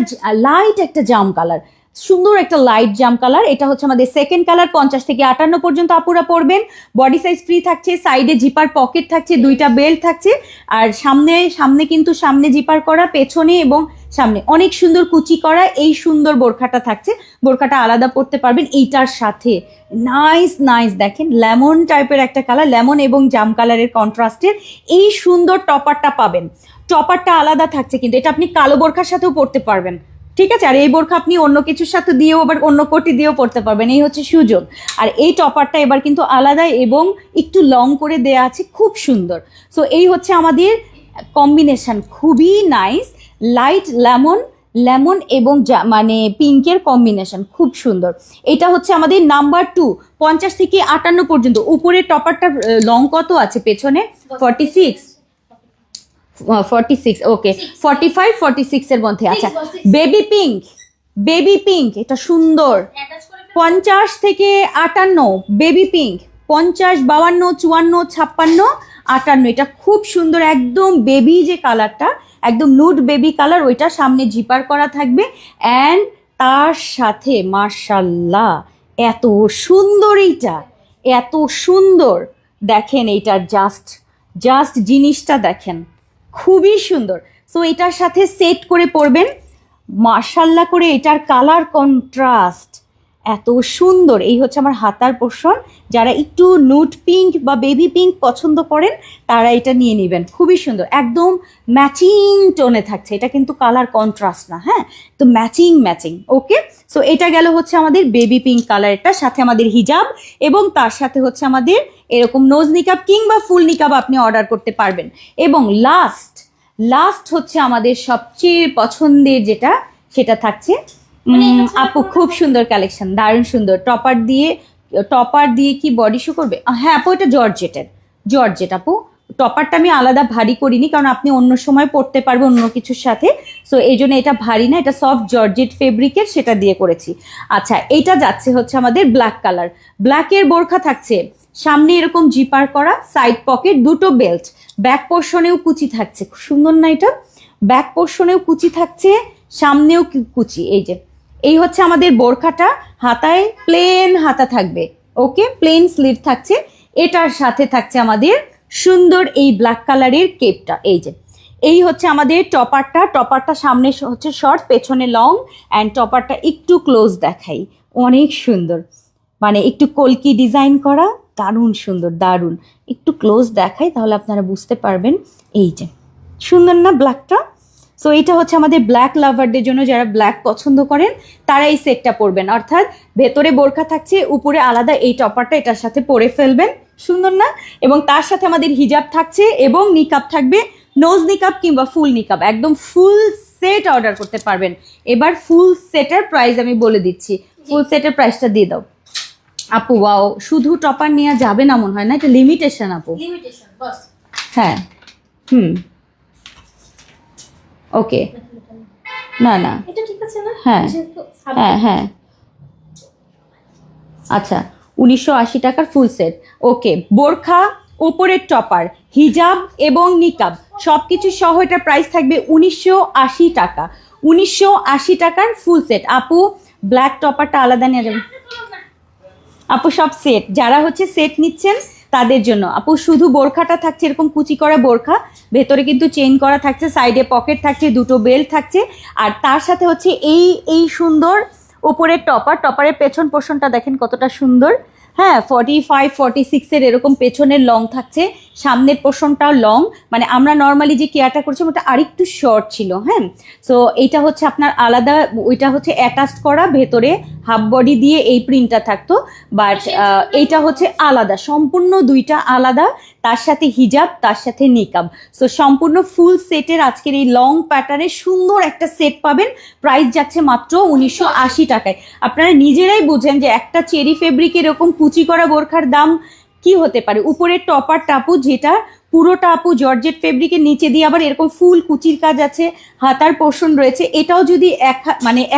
লাইট একটা জাম কালার, সুন্দর একটা লাইট জাম কালার। এটা হচ্ছে আমাদের সেকেন্ড কালার। 50 থেকে 58 পর্যন্ত আপুরা পরবেন। বডি সাইজ ফ্রি থাকছে, সাইডে জিপার পকেট থাকছে, দুইটা বেল্ট থাকছে। আর সামনে কিন্তু সামনে জিপার করা, পেছনে এবং সামনে অনেক সুন্দর কুচি করা এই সুন্দর বোরখাটা থাকছে। বোরখাটা আলাদা পরতে পারবেন এইটার সাথে। নাইস দেখেন, লেমন টাইপের একটা কালার, লেমন এবং জাম কালারের কন্ট্রাস্টের এই সুন্দর টপারটা পাবেন। টপারটা আলাদা থাকছে, কিন্তু এটা আপনি কালো বোরখার সাথেও পরতে পারবেন, ঠিক আছে? আর এই বোরখা আপনি অন্য কিছুর সাথে দিয়েও আবার অন্য কোটি দিয়েও পরতে পারবেন, এই হচ্ছে সুযোগ। আর এই টপারটা এবার কিন্তু আলাদা এবং একটু লং করে দেয়া আছে, খুব সুন্দর। সো এই হচ্ছে আমাদের কম্বিনেশন, খুবই নাইস। লাইট লেমন এবং মানে পিঙ্কের কম্বিনেশন খুব সুন্দর। এটা হচ্ছে আমাদের নাম্বার 2। 50 থেকে 58 পর্যন্ত। উপরের টপারটা লং কত আছে পেছনে? 46, ওকে, 45 46 এর মধ্যে। আচ্ছা, বেবি পিঙ্ক এটা সুন্দর। 50 থেকে 58 বেবি পিঙ্ক, 50 52 54 56 58, এটা খুব সুন্দর, একদম বেবি যে কালারটা, একদম নুড বেবি কালার, ওইটা সামনে জিপার করা থাকবে। অ্যান্ড তার সাথে মাশাল্লাহ এত সুন্দর, এইটা এত সুন্দর দেখেন, এইটার জাস্ট জিনিসটা দেখেন, খুবই সুন্দর। সো এটার সাথে সেট করে পরবেন, মাশাল্লাহ করে। এটার কালার কন্ট্রাস্ট এত সুন্দর। এই হচ্ছে আমার হাতার পোর্শন। যারা একটু নুড পিঙ্ক বা বেবি পিঙ্ক পছন্দ করেন তারা এটা নিয়ে নেবেন, খুবই সুন্দর, একদম ম্যাচিং টোনে থাকছে। এটা কিন্তু কালার কন্ট্রাস্ট না, হ্যাঁ, তো ম্যাচিং। ওকে, সো এটা গেল হচ্ছে আমাদের বেবি পিঙ্ক কালারটা, সাথে আমাদের হিজাব এবং তার সাথে হচ্ছে আমাদের এরকম নোজ নিকাব কিংবা ফুল নিকাব আপনি অর্ডার করতে পারবেন। এবং লাস্ট হচ্ছে আমাদের সবচেয়ে পছন্দের যেটা, সেটা থাকছে আপু খুব সুন্দর কালেকশন, দারুণ সুন্দর। টপার দিয়ে কি বডি শো করবে? হ্যাঁ আপু, এটা জর্জেট আপু। টপারটা আমি আলাদা ভারী করিনি, কারণ আপনি অন্য সময় পরতে পারবেন অন্য কিছুর সাথে। সো এই জন্য এটা ভারী না, এটা সফট জর্জেট ফেব্রিকের, সেটা দিয়ে করেছি। আচ্ছা, এটা যাচ্ছে হচ্ছে আমাদের ব্ল্যাক কালার। ব্ল্যাকের বোরখা থাকছে, সামনে এরকম জিপার করা, সাইড পকেট, দুটো বেল্ট, ব্যাক পোর্শনেও কুচি থাকছে, খুব সুন্দর না এটা? ব্যাক পোর্শনেও কুচি থাকছে, সামনেও কুচি। এই হচ্ছে আমাদের বোরখাটা। হাতায় প্লেন হাতা থাকবে, ওকে, প্লেন স্লিভ থাকছে। এটার সাথে থাকছে আমাদের সুন্দর এই ব্ল্যাক কালারের কেপটা। এই হচ্ছে আমাদের টপারটা সামনে হচ্ছে শর্ট, পেছনে লং। অ্যান্ড টপারটা একটু ক্লোজ দেখাই, অনেক সুন্দর, মানে একটু কলকি ডিজাইন করা, দারুণ সুন্দর, দারুণ। একটু ক্লোজ দেখাই তাহলে আপনারা বুঝতে পারবেন। সুন্দর না ব্ল্যাকটা? সো এটা হচ্ছে আমাদের ব্ল্যাক লাভারদের জন্য, যারা ব্ল্যাক পছন্দ করেন তারা এই সেটটা পরবেন। অর্থাৎ ভেতরে বোরখা থাকছে, উপরে আলাদা এই টপারটা এটার সাথে পরে ফেলবেন, সুন্দর না? এবং তার সাথে আমাদের হিজাব থাকছে এবং নিকাব থাকবে, নোজ নিকাব কিংবা ফুল নিকাব, একদম ফুল সেট অর্ডার করতে পারবেন। এবার ফুল সেটের প্রাইস আমি বলে দিচ্ছি, ফুল সেটের প্রাইসটা দিয়ে দাও আপু। ওয়াও, শুধু টপার নেওয়া যাবে না মনে হয় না, এটা লিমিটেশন আপু। হ্যাঁ, ওকে, না এটা ঠিক আছে না? হ্যাঁ আচ্ছা, 1980 টাকার ফুল সেট। ওকে, বোরখা, উপরের টপার, হিজাব এবং নিকাব সবকিছু সহ এটার প্রাইস থাকবে 1980 টাকা। 1980 টাকার ফুল সেট। আপু ব্ল্যাক টপারটা আলাদা নেওয়া যাবে আপু, সব সেট, যারা হচ্ছে সেট নিচ্ছেন তাদের জন্য আপু শুধু বোরখাটা থাকছে এরকম কুচি করা বোরখা, ভেতরে কিন্তু চেইন করা থাকছে, সাইডে পকেট থাকছে, দুটো বেল্ট থাকছে, আর তার সাথে হচ্ছে এই সুন্দর ওপরের টপারের পেছন পোর্শনটা দেখেন কতটা সুন্দর। হ্যাঁ 45-46 এরকম পেছনের লং থাকছে, সামনের পোর্শনটাও লং, মানে আমরা নর্মালি যে কেয়ারটা করছি ওটা আরেকটু শর্ট ছিল। হ্যাঁ সো এইটা হচ্ছে আপনার আলাদা, ওইটা হচ্ছে অ্যাটাচ করা, ভেতরে হাফ বডি দিয়ে এই প্রিন্টটা থাকতো, বাট এইটা হচ্ছে আলাদা, সম্পূর্ণ দুইটা আলাদা, তার সাথে হিজাব, তার সাথে নিকাব। সো সম্পূর্ণ ফুল সেটের আজকের এই লং প্যাটার্নের সুন্দর একটা সেট পাবেন, প্রাইস যাচ্ছে মাত্র 1980 টাকায়। আপনারা নিজেরাই বুঝেন যে একটা চেরি ফেব্রিক এরকম কুচি করা বোরখার দাম কি হতে পারে। উপরের টপার টাপু যেটা পুরোটা আপু জর্জেট ফেব্রিকের, নিচে দিয়ে আবার এরকম ফুল কুচির কাজ আছে, হাতার পোর্শন রয়েছে, এটাও যদি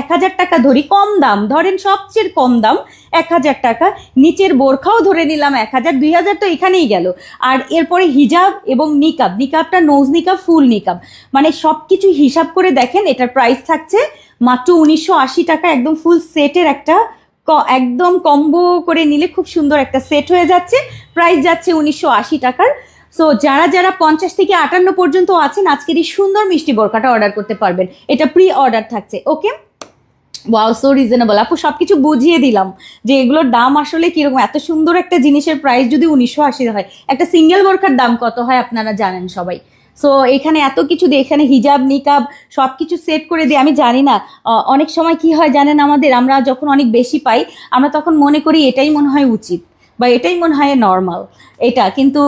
1000 টাকা ধরি, কম দাম ধরেন, সবচেয়ে কম দাম 1000 টাকা, নিচের বোরখাও ধরে নিলাম 1000, 2000 তো এখানেই গেল। আর এরপরে হিজাব এবং নিকাব, নিকাবটা নোজ নিকাব, ফুল নিকাব, মানে সব কিছু হিসাব করে দেখেন এটার প্রাইস থাকছে মাত্র 1980 টাকা। একদম ফুল সেটের একটা একদম কম্বো করে নিলে খুব সুন্দর একটা সেট হয়ে যাচ্ছে, প্রাইস যাচ্ছে 1980 টাকার। সো যারা যারা 50 থেকে 58 পর্যন্ত আছেন আজকের এই সুন্দর মিষ্টি বোরকাটা অর্ডার করতে পারবেন, এটা প্রি অর্ডার থাকছে। ওকে ওয়াও সো রিজনেবল আপু, সব কিছু বুঝিয়ে দিলাম যে এগুলোর দাম আসলে কিরকম। এত সুন্দর একটা জিনিসের প্রাইস যদি 1980 হয়, একটা সিঙ্গেল বোরকার দাম কত হয় আপনারা জানেন সবাই। সো এখানে এত কিছু দিয়ে, এখানে হিজাব নিকাব সব কিছু সেট করে দিয়ে, আমি জানি না অনেক সময় কি হয় জানেন, আমরা যখন অনেক বেশি পাই আমরা তখন মনে করি এটাই মনে হয় উচিত বা এটাই মনে হয় নর্মাল, এটা কিন্তু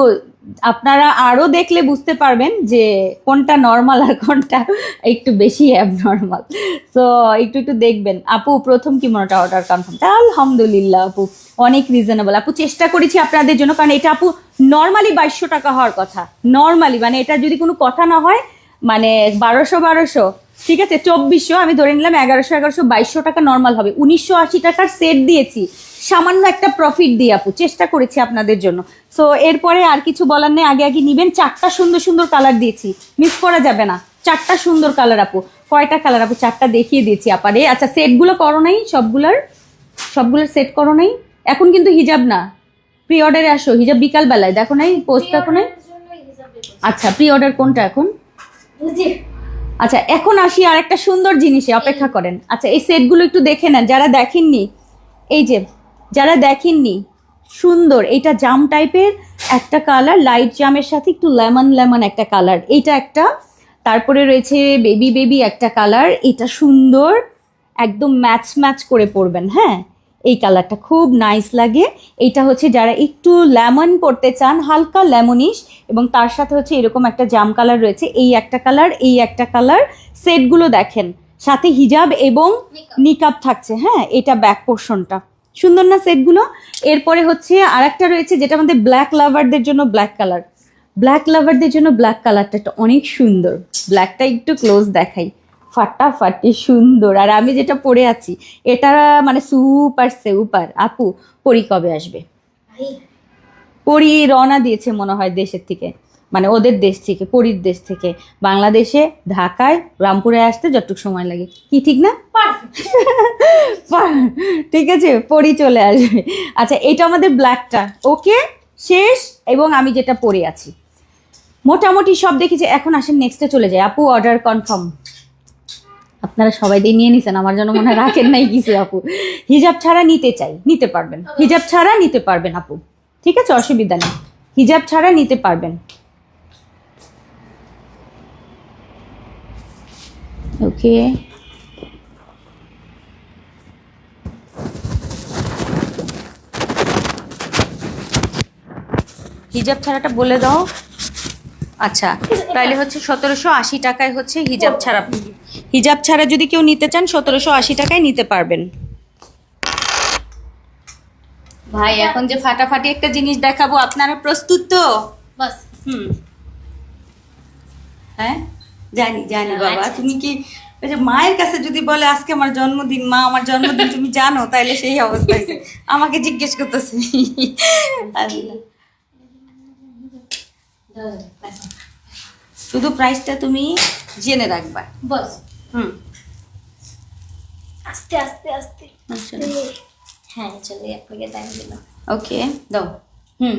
আপনারা আরও দেখলে বুঝতে পারবেন যে কোনটা নর্মাল আর কোনটা একটু বেশি অ্যাবনর্মাল। সো একটু দেখবেন। আপু প্রথম কি মনেটা অর্ডার কনফার্ম? আলহামদুলিল্লাহ আপু, অনেক রিজনেবল আপু, চেষ্টা করেছি আপনাদের জন্য, কারণ এটা আপু নর্মালি 2200 টাকা হওয়ার কথা, নর্মালি, মানে এটা যদি কোনো কথা না হয়, মানে 1200 ঠিক আছে 2400, আমি ধরে নিলাম 1100 2200 টাকা নর্মাল হবে, 1980 টাকার সেট দিয়েছি, সামান্য একটা প্রফিট দিয়ে আপু, চেষ্টা করেছি আপনাদের জন্য। সো এরপরে আর কিছু বলার নেই, আগে নিবেন। 4টা সুন্দর সুন্দর কালার দিয়েছি, মিস করা যাবে না, 4টা সুন্দর কালার আপু। কয়টা কালার আপু? 4টা দেখিয়ে দিয়েছি আপারে। আচ্ছা সেটগুলো করো নাই, সবগুলোর সেট করো নাই, এখন কিন্তু হিজাব না, প্রি অর্ডারে আসো, হিজাব বিকাল বেলায় দেখো নাই, পোস্ট দেখো নাই। আচ্ছা প্রি অর্ডার কোনটা এখন? আচ্ছা এখন আসি আর একটা সুন্দর জিনিসে, অপেক্ষা করেন। আচ্ছা এই সেটগুলো একটু দেখে নেন যারা দেখেননি, এই যে যারা দেখেননি, সুন্দর এইটা জাম টাইপের একটা কালার, লাইট জামের সাথে একটু লেমন একটা কালার, এইটা একটা, তারপরে রয়েছে বেবি একটা কালার, এটা সুন্দর একদম ম্যাচ করে পরবেন। হ্যাঁ এই কালারটা খুব নাইস লাগে। এইটা হচ্ছে যারা একটু লেমন পরতে চান, হালকা লেমনিশ, এবং তার সাথে হচ্ছে এরকম একটা জাম কালার রয়েছে, এই একটা কালার, সেটগুলো দেখেন, সাথে হিজাব এবং নিকাব থাকছে। হ্যাঁ এটা ব্যাক পোর্শনটা সুন্দর না সেটগুলো। এরপরে হচ্ছে আর একটা রয়েছে যেটা আমাদের ব্ল্যাক লাভারদের জন্য, ব্ল্যাক কালারটা অনেক সুন্দর, ব্ল্যাকটা একটু ক্লোজ দেখাই, ফাটাফাটি সুন্দর। আর আমি যেটা পরে আছি এটা মানে সুপার আপু, পরি কবে আসবে? পরি রওনা দিয়েছে মনে হয় দেশের থেকে, মানে ওদের দেশ থেকে, পরির দেশ থেকে বাংলাদেশে, ঢাকায়, রামপুরে আসতে যতটুকু সময় লাগে, কি ঠিক না? ঠিক আছে পরি চলে আসবে। আচ্ছা এটা আমাদের ব্ল্যাকটা ওকে শেষ, এবং আমি যেটা পরে আছি মোটামুটি সব দেখেছি। এখন আসেন নেক্সটে চলে যায়। আপু অর্ডার কনফার্ম? আপনারা সবাই দিয়ে নিয়ে নিছেন, আমার জন্য মনে হয় রাখেন নাই কিছু। আপু হিজাব ছাড়া নিতে পারবেন, হিজাব ছাড়া নিতে পারবেন আপু, ঠিক আছে অসুবিধা নেই, হিজাব ছাড়া নিতে পারবেন। ওকে হিজাব ছাড়াটা বলে দাও। আচ্ছা তাহলে হচ্ছে 1780 টাকায় হচ্ছে হিজাব ছাড়া, হিজাব ছাড়া যদি কেউ নিতে চান 1780 টাকায় নিতে পারবেন। ভাই এখন যে ফাটাফাটি একটা জিনিস দেখাবো, আপনারা প্রস্তুত তো? বাস হ্যাঁ জানি বাবা, তুমি কি ওই যে মায়ের কাছে যদি বলে আজকে আমার জন্মদিন, মা আমার জন্মদিন তুমি জানো, তাইলে সেই অবস্থা হয়েছে, আমাকে জিজ্ঞেস করতেছে। শুধু প্রাইসটা তুমি জেনে রাখবা বাস। হুম আস্তে হ্যাঁ চলে আপনাকে টাইম দিলাম। ওকে দাও। হুম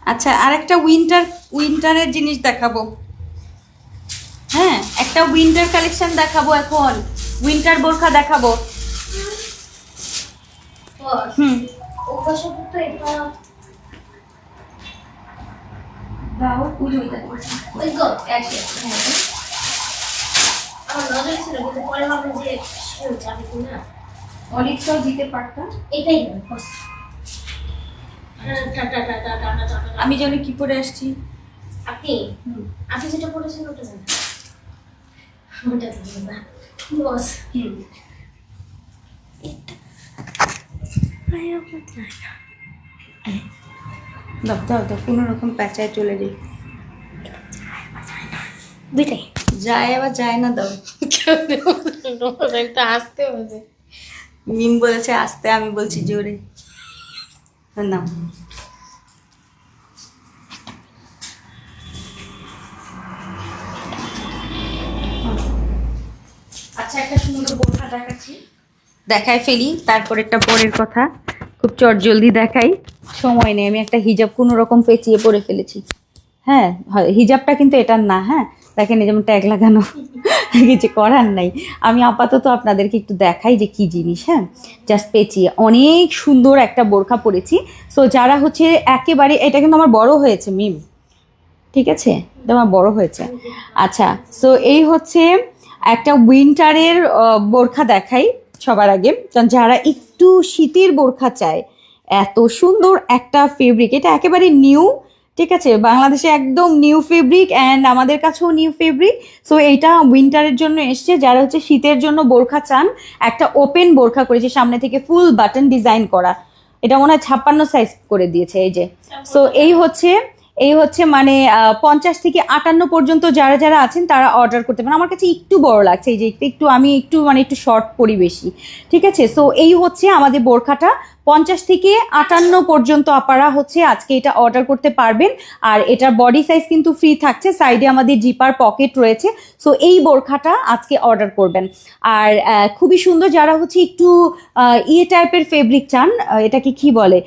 আচ্ছা, আর একটা উইন্টারের জিনিস দেখাবো। হ্যাঁ, একটা উইন্টার কালেকশন দেখাবো এখন। উইন্টার বোরখা দেখাবো। হুম, ওকাশে তো এটা দাও পুজোটা। ওই গো আছে। আমার নজরে ছিল কিন্তু পরে ভাবলাম যে যাবে কিনা। অলিভটাও দিতে পারতাম। এটাই না বস। আমি জানি কি পরে আসছি। আপনি আপনি যেটা বলেছেন ওটা জানেন। ওটা জানেন না বস। দাও দাও দাও, কোনো রকম প্যাঁচায় চলে যাই। দুইটাই যায় আবার যায় না, দাও। একটা আসতে হবে। মিম বলেছে আসতে, আমি বলছি জোরে। না, আচ্ছা একটা সুন্দর বোরখা দেখাচ্ছি, দেখায় ফেলি, তারপর একটা পরের কথা খুব চটজলদি দেখাই, সময় নেই। আমি একটা হিজাব কোনো রকম পেঁচিয়ে পরে ফেলেছি। হ্যাঁ, হিজাবটা কিন্তু এটার না। হ্যাঁ, দেখেন এই যেমন ট্যাগ লাগানো, কিছু করার নাই। আমি আপাতত আপনাদেরকে একটু দেখাই যে কি জিনিস। হ্যাঁ, জাস্ট পেঁচিয়ে অনেক সুন্দর একটা বোরখা পরেছি। সো যারা হচ্ছে একেবারে, এটা কিন্তু আমার বড় হয়েছে মিম, ঠিক আছে, এটা আমার বড় হয়েছে। আচ্ছা, সো এই হচ্ছে একটা উইন্টারের বোরখা দেখাই সবার আগে। কারণ যারা একটু শীতের বোরখা চায়, এত সুন্দর একটা ফেব্রিক, এটা একেবারে নিউ, ঠিক আছে, বাংলাদেশে একদম নিউ ফেব্রিক অ্যান্ড আমাদের কাছেও নিউ ফেব্রিক। সো এইটা উইন্টারের জন্য এসছে। যারা হচ্ছে শীতের জন্য বোরখা চান, একটা ওপেন বোরখা করেছে, সামনে থেকে ফুল বাটন ডিজাইন করা। এটা মনে হয় 56 সাইজ করে দিয়েছে, এই যে। সো এই হচ্ছে মানে 50 থেকে 58 পর্যন্ত যারা যারা আছেন তারা অর্ডার করতে পারেন। আমার কাছে একটু বড় লাগছে, এই যে একটু আমি একটু শর্ট পরি বেশি, ঠিক আছে। সো এই হচ্ছে আমাদের বোরখাটা, 50 থেকে 58 পর্যন্ত আপনারা হচ্ছে আজকে এটা অর্ডার করতে পারবেন। আর এটার বডি সাইজ কিন্তু ফ্রি থাকছে, সাইডে আমাদের জিপার পকেট রয়েছে। সো এই বোরখাটা আজকে অর্ডার করবেন। আর খুবই সুন্দর, যারা হচ্ছে একটু ইয়ে টাইপের ফেব্রিক চান, এটাকে কি বলে,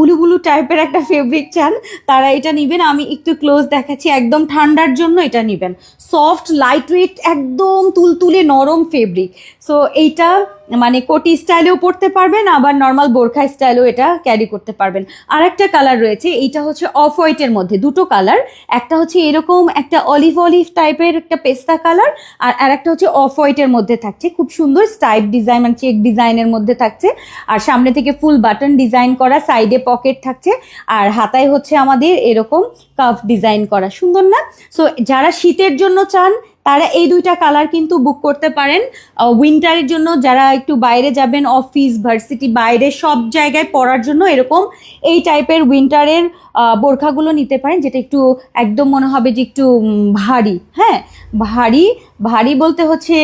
উলুবুলু টাইপের একটা ফেব্রিক চান, তারা এটা নেবেন। আমি একটু ক্লোজ দেখাচ্ছি, একদম ঠান্ডার জন্য এটা নেবেন। সফট লাইট ওয়েট, একদম তুলতুলে নরম ফেব্রিক। সো এইটা মানে কোটি স্টাইলেও পরতে পারবেন, আবার নর্মাল বোরখা স্টাইলেও এটা ক্যারি করতে পারবেন। আর একটা কালার রয়েছে, এইটা হচ্ছে অফ হোয়াইটের মধ্যে, দুটো কালার, একটা হচ্ছে এরকম একটা অলিভ টাইপের একটা পেস্তা কালার, আর একটা হচ্ছে অফ হোয়াইটের মধ্যে থাকছে, খুব সুন্দর স্টাইপ ডিজাইন, মানে চেক ডিজাইনের মধ্যে থাকছে। আর সামনে থেকে ফুল বাটন ডিজাইন করা, সাইডে পকেট থাকছে, আর হাতায় হচ্ছে আমাদের এরকম কাফ ডিজাইন করা, সুন্দর না? সো যারা শীতের জন্য চান তারা এই দুইটা কালার কিন্তু বুক করতে পারেন। উইন্টারের জন্য যারা একটু বাইরে যাবেন, অফিস ভার্সিটি বাইরে সব জায়গায় পরার জন্য এরকম এই টাইপের উইন্টারের বোরখাগুলো নিতে পারেন, যেটা একটু একদম মনে হবে যে একটু ভারী। হ্যাঁ, ভারী বলতে হচ্ছে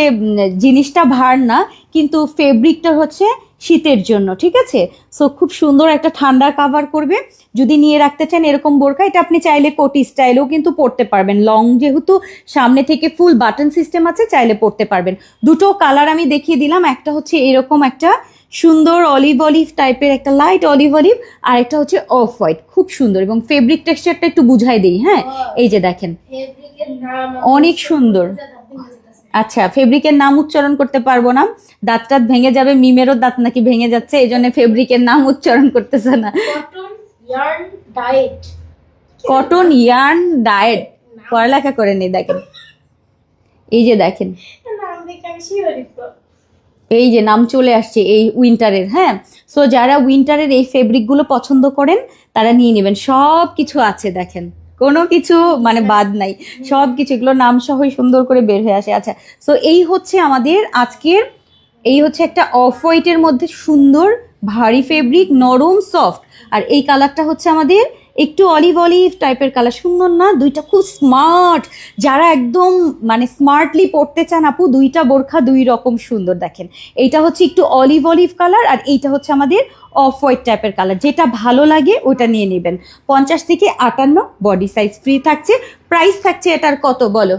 জিনিসটা ভার না, কিন্তু ফেব্রিকটা হচ্ছে শীতের জন্য, ঠিক আছে। সো খুব সুন্দর একটা ঠান্ডা কাভার করবে। যদি নিয়ে রাখতে চান এরকম বোরখা, এটা আপনি চাইলে কোটি স্টাইলেও কিন্তু পরতে পারবেন, লং যেহেতু সামনে থেকে ফুল বাটন সিস্টেম আছে, চাইলে পরতে পারবেন। দুটো কালার আমি দেখিয়ে দিলাম, একটা হচ্ছে এরকম একটা সুন্দর অলিভ টাইপের, একটা লাইট অলিভ, আর একটা হচ্ছে অফ হোয়াইট, খুব সুন্দর। এবং ফেব্রিক টেক্সচারটা একটু বুঝাই দিই। হ্যাঁ, এই যে দেখেন, অনেক সুন্দর। আচ্ছা, ফেব্রিকের নাম উচ্চারণ করতে পারবো না, দাঁত ভেঙে যাবে, মিমেরও দাঁত নাকি ভেঙে যাচ্ছে, এই জন্য ফেব্রিকের নাম উচ্চারণ করতেছে না। কটন ইয়ার্ন ডায়েট, পড়ালেখা করে নেই, দেখেন এই যে দেখেন, এই যে নাম চলে আসছে এই উইন্টারের। হ্যাঁ, সো যারা উইন্টারের এই ফেব্রিকগুলো পছন্দ করেন তারা নিয়ে নেবেন, সব কিছু আছে দেখেন, কোনো কিছু মানে বাদ নাই, সব কিছু এগুলো নাম সহই সুন্দর করে বের হয়ে আসে। আচ্ছা, সো এই হচ্ছে আমাদের আজকের, এই হচ্ছে একটা অফ হোয়াইটের মধ্যে সুন্দর ভারী ফেব্রিক, নরম সফট। আর এই কালারটা হচ্ছে আমাদের একটু অলিভ টাইপের কালার, সুন্দর না? দুইটা খুব স্মার্ট, যারা একদম মানে স্মার্টলি পরতে চান আপু, দুইটা বোরখা দুই রকম সুন্দর। দেখেন, এইটা হচ্ছে একটু অলিভ কালার, আর এইটা হচ্ছে আমাদের অফ হোয়াইট টাইপের কালার, যেটা ভালো লাগে ওটা নিয়ে নেবেন। 50 থেকে 58 বডি সাইজ ফ্রি থাকছে। প্রাইস থাকছে এটার কত বলো?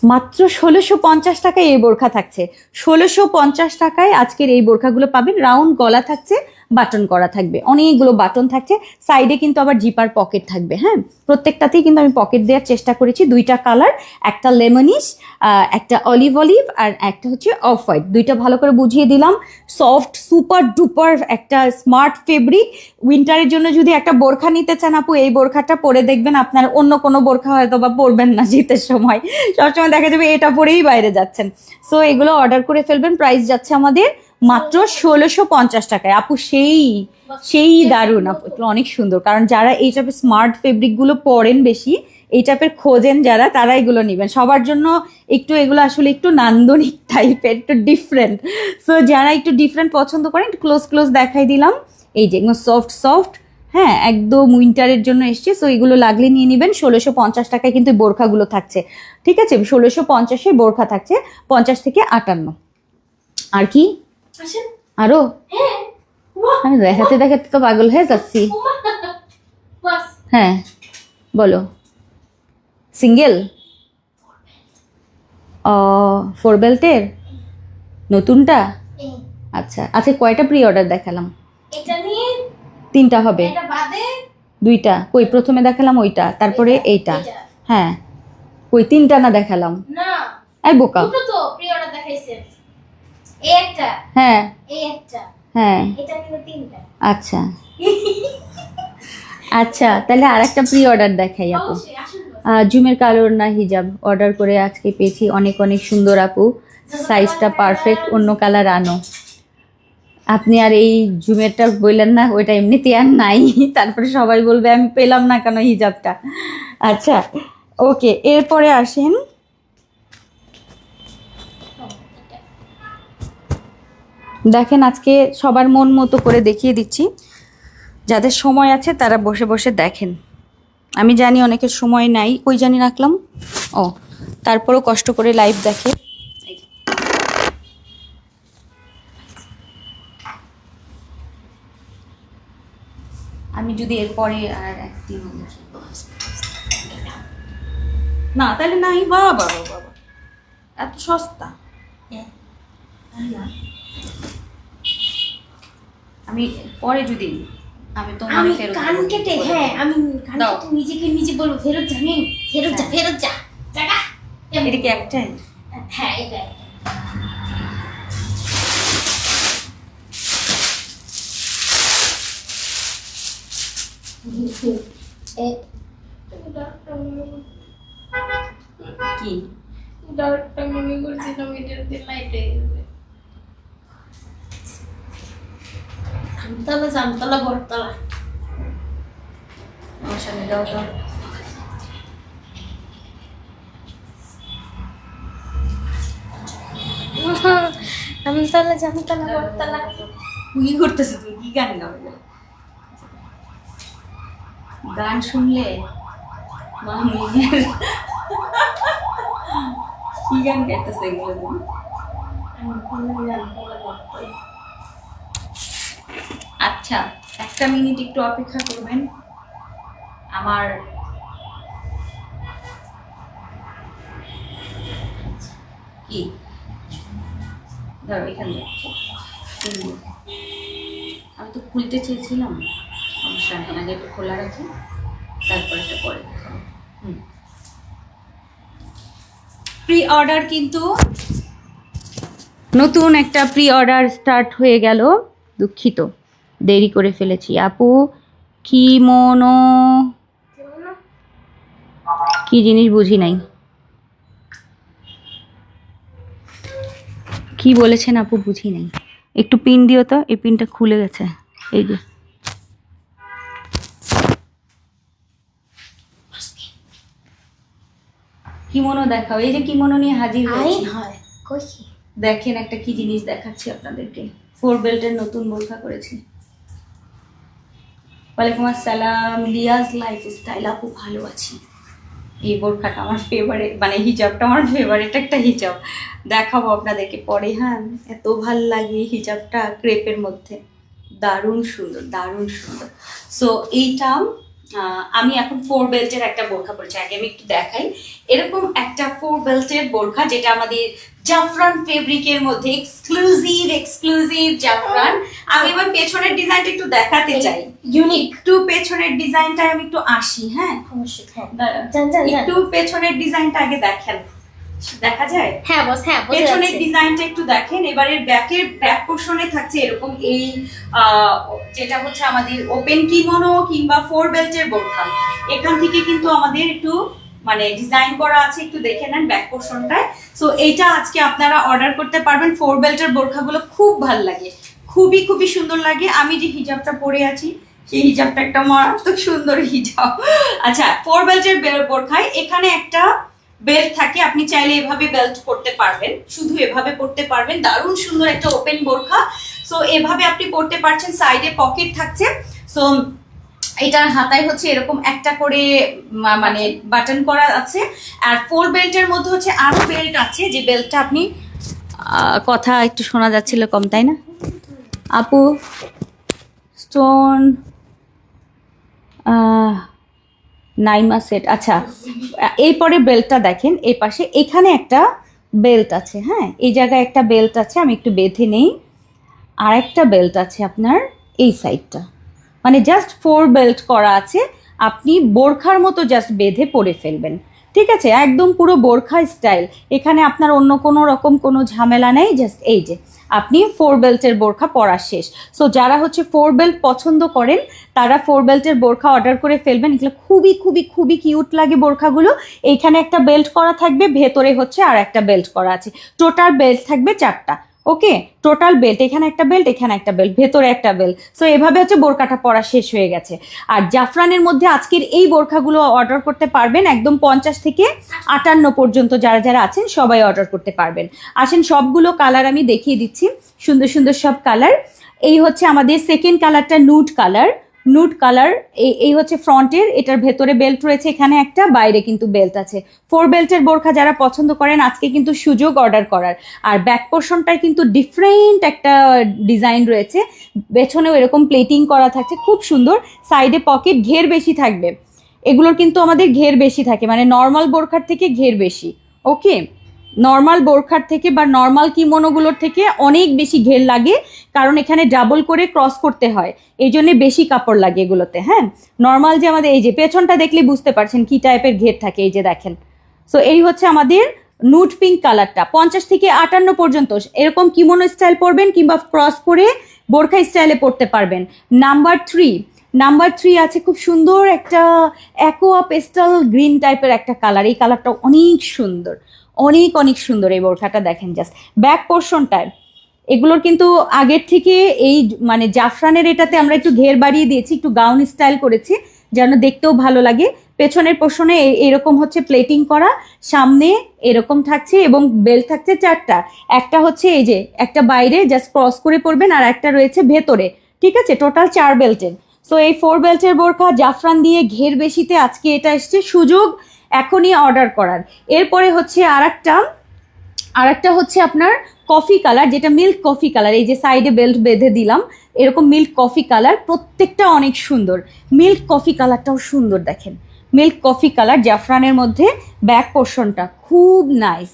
মাত্র 1650 টাকায় এই বোরখা থাকছে। 1650 টাকায় আজকের এই বোরখাগুলো পাবেন। রাউন্ড গলা থাকছে, বাটন করা থাকবে, অনেকগুলো বাটন থাকছে, সাইডে কিন্তু আবার জিপার পকেট থাকবে। হ্যাঁ, প্রত্যেকটাতেই কিন্তু আমি পকেট দেওয়ার চেষ্টা করেছি। দুইটা কালার, একটা লেমনিশ, একটা অলিভ অলিভ, আর একটা হচ্ছে অফ হোয়াইট। দুইটা ভালো করে বুঝিয়ে দিলাম। সফট সুপার ডুপার একটা স্মার্ট ফেব্রিক। উইন্টারের জন্য যদি একটা বোরখা নিতে চান আপু, এই বোরখাটা পরে দেখবেন আপনার অন্য কোনো বোরখা হয়তো বা পরবেন না শীতের সময়, সবসময় দেখা যাবে এটা পরেই বাইরে যাচ্ছেন। সো এগুলো অর্ডার করে ফেলবেন। প্রাইস যাচ্ছে আমাদের মাত্র 1650 টাকায়। আপু সেই সেই দারুণ আপু, এগুলো অনেক সুন্দর। কারণ যারা এই টাইপের স্মার্ট ফেব্রিকগুলো পরেন বেশি, এই টাইপের খোঁজেন যারা, তারা এগুলো নেবেন। সবার জন্য একটু এগুলো আসলে একটু নান্দনিক টাইপের, একটু ডিফারেন্ট। সো যারা একটু ডিফারেন্ট পছন্দ করেন, একটু ক্লোজ ক্লোজ দেখাই দিলাম। এই যে এগুলো সফট সফট, হ্যাঁ একদম উইন্টারের জন্য এসছে। সো এগুলো লাগলে নিয়ে নেবেন। 1650 টাকায় কিন্তু এই বোরখাগুলো থাকছে। ঠিক আছে, 1650-এ বোরখা থাকছে, 50 থেকে 58। আর কি আসেন। আরো? হ্যাঁ। আমি দেখাতে দেখাতে তো পাগল হয়ে যাচ্ছি। বাস। হ্যাঁ বলো। সিঙ্গেল, ফোর বেল্টের নতুনটা? এই আচ্ছা আচ্ছা, কয়টা প্রি অর্ডার দেখালাম? এটা নিয়ে 3টা হবে। এটা বাদে 2টা কই? প্রথমে দেখালাম ওইটা, তারপরে এইটা। এটা। হ্যাঁ কই 3টা না দেখালাম? না, এই বোকা। দুটো তো প্রি অর্ডার দেখাইছেন। এই একটা, হ্যাঁ এই একটা, হ্যাঁ এটা কিন্তু 3টা। আচ্ছা আচ্ছা, তাহলে আর একটা প্রি অর্ডার দেখাই আপু। অবশ্যই আসুন বস। জুমের কালোর না হিজাব অর্ডার করে আজকে পেয়েছি, অনেক অনেক সুন্দর আপু, সাইজটা পারফেক্ট। অন্য কালার আনো। আপনি আর এই জুমেরটা বললেন না, ওইটা এমনিতে আর নাই, তারপরে সবাই বলবে আমি পেলাম না কেন হিজাবটা। আচ্ছা ওকে, এরপরে আসেন। দেখেন আজকে সবার মন মতো করে দেখিয়ে দিচ্ছি। যাদের সময় আছে তারা বসে বসে দেখেন। আমি জানি অনেকের সময় নাই, কই জানি রাখলাম, ও তারপরও কষ্ট করে লাইভ দেখে। আমি যদি এরপরে আর একদিন না, তাহলে নাই। বাবা বাবা বাবা, এত সস্তা। আমি পরে যদি, আমি তোমার আমি ফেরত কান দেবো। কেটে, হ্যাঁ আমি কান দাও। কেটে নিজেকে নিজে বলবো ফেরত যা, নেই ফেরত যা, হ্যাঁ। ফেরত যা জায়গা। এটা কি একটাই? হ্যাঁ এটা কি ডাক্তার মনে করছিলাম এটাতে লাইট হয়ে গেছে। আমতলা জামতলা বটতলা। আমার সামনে দাও তো। আমতলা জামতলা বটতলা। কি করতেছো তুমি? কি গান গাও? গান শুনলে মামুনের কি গান গাইতেছে এগুলো তুমি? আচ্ছা, একটা মিনিট একটু অপেক্ষা করবেন। আমার কি ধরো এখানে আমি তো খুলতে চেয়েছিলাম, সমস্যা নেই, আগে একটু খোলা রাখি, তারপর এটা পরে প্রি অর্ডার। কিন্তু নতুন একটা প্রি অর্ডার স্টার্ট হয়ে গেল। দুঃখিত, দেরি করে ফেলেছি আপু। কিমোনো কি জিনিস বুঝি নাই, কি বলেছেন আপু বুঝি নাই। একটু পিন দিও তো, এই পিনটা খুলে গেছে। এই যে কিমোনো দেখাও। এই যে কিমোনো নিয়ে হাজির হয়েছি। হয় কইছি দেখেন একটা কি জিনিস দেখাচ্ছি আপনাদেরকে। ফোর বেল্টের নতুন বোরখা করেছি। ওয়ালাইকুম আসসালাম, লিয়াজ লাইফস্টাইল আপু, ভালো আছি। এই বোরখাটা আমার ফেভারিট, মানে হিজাবটা আমার ফেভারিট একটা হিজাব, দেখাবো আপনাদেরকে পরে। হ্যাঁ, এত ভাল লাগে হিজাবটা, ক্রেপের মধ্যে, দারুণ সুন্দর দারুণ সুন্দর। সো এইটা আমি এখন 4 বেল্টের একটা বোরখা পরেছি, আগে আমি একটু দেখাই। এরকম একটা 4 বেল্টের বোরখা, যেটা আমাদের জাফরান ফেব্রিকের মধ্যে এক্সক্লুসিভ জাফরান। আমি এবার পেছনের ডিজাইনটা একটু দেখাতে চাই, ইউনিক। একটু পেছনের ডিজাইনটা আমি একটু আসি। হ্যাঁ, অবশ্যই। হ্যাঁ, একটু পেছনের ডিজাইনটা আগে দেখেন, দেখা যায়? হ্যাঁ বস, হ্যাঁ বোঝা পেছনের যাচ্ছে। ডিজাইনটা একটু দেখেন। এবারে ব্যাক পোর্শনে থাকছে এরকম এই যেটা হচ্ছে আমাদের ওপেন কিমোনো কিংবা 4 বেল্টের বোরখা। এখান থেকে কিন্তু আমাদের একটু মানে ডিজাইন করা আছে, একটু দেখে নেন ব্যাক পোর্শনটায়। সো এইটা আজকে আপনারা অর্ডার করতে পারবেন। 4 বেল্টের বোরখাগুলো খুব ভালো লাগে, খুবই সুন্দর লাগে। আমি যে হিজাবটা পরে আছি সেই হিজাবটা একটা মারাত্মক সুন্দর হিজাব। আচ্ছা, 4 বেল্টের বোরখায় এখানে একটা বেল্ট থাকে, আপনি চাইলে এভাবে বেল্ট পরতে পারবেন, শুধু এভাবে পরতে পারবেন। দারুণ সুন্দর একটা ওপেন বোরখা। সো এভাবে আপনি পরতে পারছেন, সাইডে পকেট থাকছে। সো এটার হাতায় হচ্ছে এরকম একটা করে মানে বাটন করা আছে। আর 4 বেল্টের মধ্যে হচ্ছে আরো বেল্ট আছে, যে বেল্টটা আপনি কথা একটু শোনা যাচ্ছিল কম, তাই না আপু? Stone Naima set. আচ্ছা, এই পরে বেল্টটা দেখেন, এই পাশে এখানে একটা বেল্ট আছে। হ্যাঁ, এই জায়গায় একটা বেল্ট আছে, আমি একটু বেঁধে নেই। আর একটা বেল্ট আছে আপনার এই সাইডটা, মানে জাস্ট 4 বেল্ট করা আছে। আপনি বোরখার মতো জাস্ট বেঁধে পরে ফেলবেন, ঠিক আছে? একদম পুরো বোরখা স্টাইল। এখানে আপনার অন্য কোনো রকম কোনো ঝামেলা নেই। জাস্ট এই যে আপনি 4 বেল্টের বোরখা পরা শেষ। সো যারা হচ্ছে 4 বেল্ট পছন্দ করেন তারা 4 বেল্টের বোরখা অর্ডার করে ফেলবেন। এগুলো খুবই কিউট লাগে বোরখাগুলো। এইখানে একটা বেল্ট করা থাকবে, ভেতরে হচ্ছে আর একটা বেল্ট করা আছে। টোটাল বেল্ট থাকবে 4টা। ওকে, টোটাল বেল্ট, এখানে একটা বেল্ট, এখানে একটা বেল্ট, ভেতরে একটা বেল্ট। সো এভাবে হচ্ছে বোরকাটা পরা শেষ হয়ে গেছে। আর জাফরানের মধ্যে আজকের এই বোরখাগুলো অর্ডার করতে পারবেন একদম 50 থেকে 58 পর্যন্ত যারা আছেন সবাই অর্ডার করতে পারবেন। আসেন, সবগুলো কালার আমি দেখিয়ে দিচ্ছি, সুন্দর সব কালার। এই হচ্ছে আমাদের সেকেন্ড কালারটা নুড কালার। এই হচ্ছে ফ্রন্টের, এটার ভেতরে বেল্ট রয়েছে, এখানে একটা, বাইরে কিন্তু বেল্ট আছে। 4 বেল্টের বোরখা যারা পছন্দ করেন আজকে কিন্তু সুযোগ অর্ডার করার। আর ব্যাক পোর্শনটায় কিন্তু ডিফারেন্ট একটা ডিজাইন রয়েছে, পেছনেও এরকম প্লেটিং করা থাকছে, খুব সুন্দর। সাইডে পকেট, ঘের বেশি থাকবে। এগুলোর কিন্তু আমাদের ঘের বেশি থাকে, মানে নর্মাল বোরখার থেকে ঘের বেশি। ওকে, নর্মাল বোরখার থেকে বা নর্মাল কিমোনোগুলোর থেকে অনেক বেশি ঘের লাগে, কারণ এখানে ডাবল করে ক্রস করতে হয়, এই জন্য বেশি কাপড় লাগে এগুলোতে। হ্যাঁ, নর্মাল যে আমাদের এই যে পেছনটা দেখলে বুঝতে পারছেন কি টাইপের ঘের থাকে, এই যে দেখেন। সো এই হচ্ছে আমাদের নুড পিঙ্ক কালারটা। 50 থেকে 58 পর্যন্ত এরকম কিমোনো স্টাইল পরবেন কিংবা ক্রস করে বোরখা স্টাইলে পরতে পারবেন। নাম্বার 3 আছে খুব সুন্দর একটা অ্যাকোয়া পেস্টাল গ্রিন টাইপের একটা কালার। এই কালারটা অনেক সুন্দর, অনেক সুন্দর। এই বোরখাটা দেখেন জাস্ট ব্যাক পোর্শনটায়। এগুলোর কিন্তু আগের থেকে এই মানে জাফরানের এটাতে আমরা একটু ঘের বাড়িয়ে দিয়েছি, একটু গাউন স্টাইল করেছি যেন দেখতেও ভালো লাগে। পেছনের পোর্শনে এরকম হচ্ছে প্লেটিং করা, সামনে এরকম থাকছে এবং বেল্ট থাকছে 4টা। একটা হচ্ছে এই যে একটা বাইরে জাস্ট ক্রস করে পরবেন, আর একটা রয়েছে ভেতরে, ঠিক আছে? টোটাল 4 বেল্টের। সো এই 4 বেল্টের বোরখা জাফরান দিয়ে ঘের বেশিতে আজকে এটা এসছে, সুযোগ এখনই অর্ডার করার। এরপরে হচ্ছে আরেকটা হচ্ছে আপনার কফি কালার, যেটা মিল্ক কফি কালার। এই যে সাইডে বেল্ট বেঁধে দিলাম, এরকম মিল্ক কফি কালার, প্রত্যেকটা অনেক সুন্দর। মিল্ক কফি কালারটাও সুন্দর, দেখেন মিল্ক কফি কালার জাফরানের মধ্যে। ব্যাক পোর্শনটা খুব নাইস,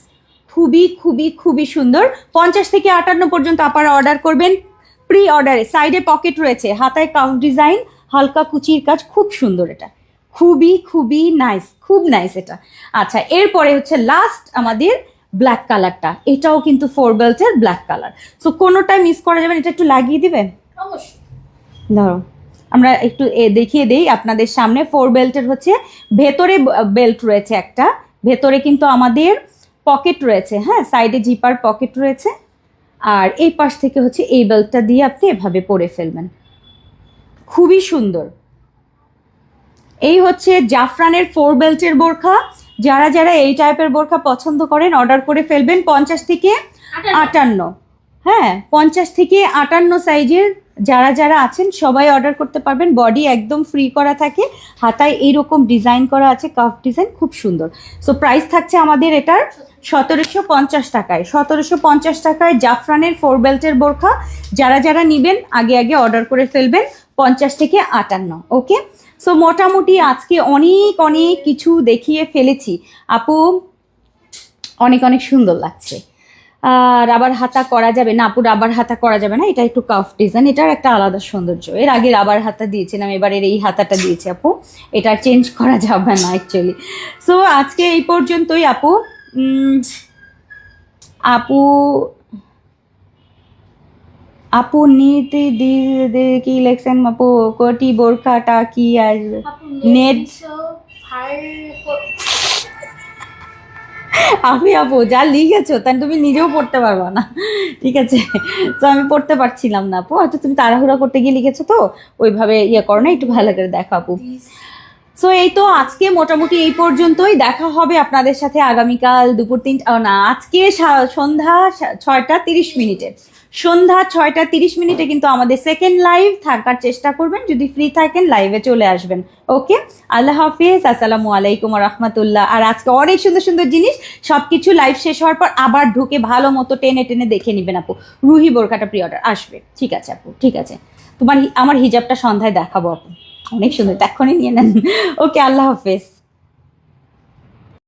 খুবই সুন্দর। 50 থেকে 58 পর্যন্ত আপনারা অর্ডার করবেন প্রি অর্ডারে। সাইডে পকেট রয়েছে, হাতায় কাফ ডিজাইন, হালকা কুচির কাজ, খুব সুন্দর। এটা খুবই নাইস, খুব নাইস এটা। আচ্ছা, এরপরে হচ্ছে লাস্ট আমাদের ব্ল্যাক কালারটা। এটাও কিন্তু 4 বেল্টের ব্ল্যাক কালার। সো কোনোটাই মিস করা যাবে না। এটা একটু লাগিয়ে দিবেন, অবশ্যই। ধরো আমরা একটু দেখিয়ে দেই আপনাদের সামনে। 4 বেল্টের হচ্ছে ভেতরে বেল্ট রয়েছে একটা, ভেতরে কিন্তু আমাদের পকেট রয়েছে। হ্যাঁ, সাইডে জিপার পকেট রয়েছে। আর এই পাশ থেকে হচ্ছে এই বেল্টটা দিয়ে আপনি এভাবে পরে ফেলবেন, খুবই সুন্দর। এই হচ্ছে জাফরানের 4 বেল্টের বোরখা। যারা এই টাইপের বোরখা পছন্দ করেন অর্ডার করে ফেলবেন। 50 থেকে 58, হ্যাঁ 50 থেকে 58 সাইজের যারা আছেন সবাই অর্ডার করতে পারবেন। বডি একদম ফ্রি করা থাকে, হাতায় এইরকম ডিজাইন করা আছে, কাফ ডিজাইন, খুব সুন্দর। সো প্রাইস থাকছে আমাদের এটার 1750 টাকায়। 1750 টাকায় জাফরানের 4 বেল্টের বোরখা। যারা নিবেন আগে অর্ডার করে ফেলবেন 50 থেকে 58। ওকে, সো মোটামুটি আজকে অনেক অনেক কিছু দেখিয়ে ফেলেছি আপু, অনেক অনেক সুন্দর লাগছে। রাবার হাতা করা যাবে না আপু, রাবার হাতা করা যাবে না, এটা একটু কাফ ডিজাইন, এটার একটা আলাদা সৌন্দর্য। এর আগে রাবার হাতা দিয়েছিলাম, এবারের এই হাতাটা দিয়েছি আপু, এটা চেঞ্জ করা যাবে না অ্যাকচুয়ালি। সো আজকে এই পর্যন্তই আপু। আপু আপু নেট কি লেখছেন আপু, কোটি বোরখাটা কি আসবে? আপু নেট আপু যা লিখেছো তা তুমি নিজেও পড়তে পারবা না, ঠিক আছে? তো আমি পড়তে পারছিলাম না আপু, হয়তো তুমি তাড়াহুড়া করতে গিয়ে লিখেছো, তো ওইভাবে ইয়ে করো না, একটু ভালো করে দেখো আপু। সো এই তো আজকে মোটামুটি এই পর্যন্তই, দেখা হবে আপনাদের সাথে আগামীকাল দুপুর 3টা না, আজকে সন্ধ্যা 6টা 30 মিনিটে, সন্ধ্যা 6টা 30 মিনিটে কিন্তু আমাদের সেকেন্ড লাইভ থাকার চেষ্টা করবেন, যদি ফ্রি থাকেন লাইভে চলে আসবেন। ওকে, আল্লাহ হাফিজ, আসসালামু আলাইকুম রহমতুল্লাহ। আর আজকে অনেক সুন্দর সুন্দর জিনিস, সবকিছু লাইভ শেষ হওয়ার পর আবার ঢুকে ভালো মতো টেনে টেনে দেখে নেবেন আপু। রুহি বোরকাটা প্রি অর্ডার আসবে, ঠিক আছে আপু, ঠিক আছে। আমার হিজাবটা সন্ধ্যায় দেখাবো আপু, অনেক সুন্দর, এখনই নিয়ে নেন। ওকে, আল্লাহ হাফেজ।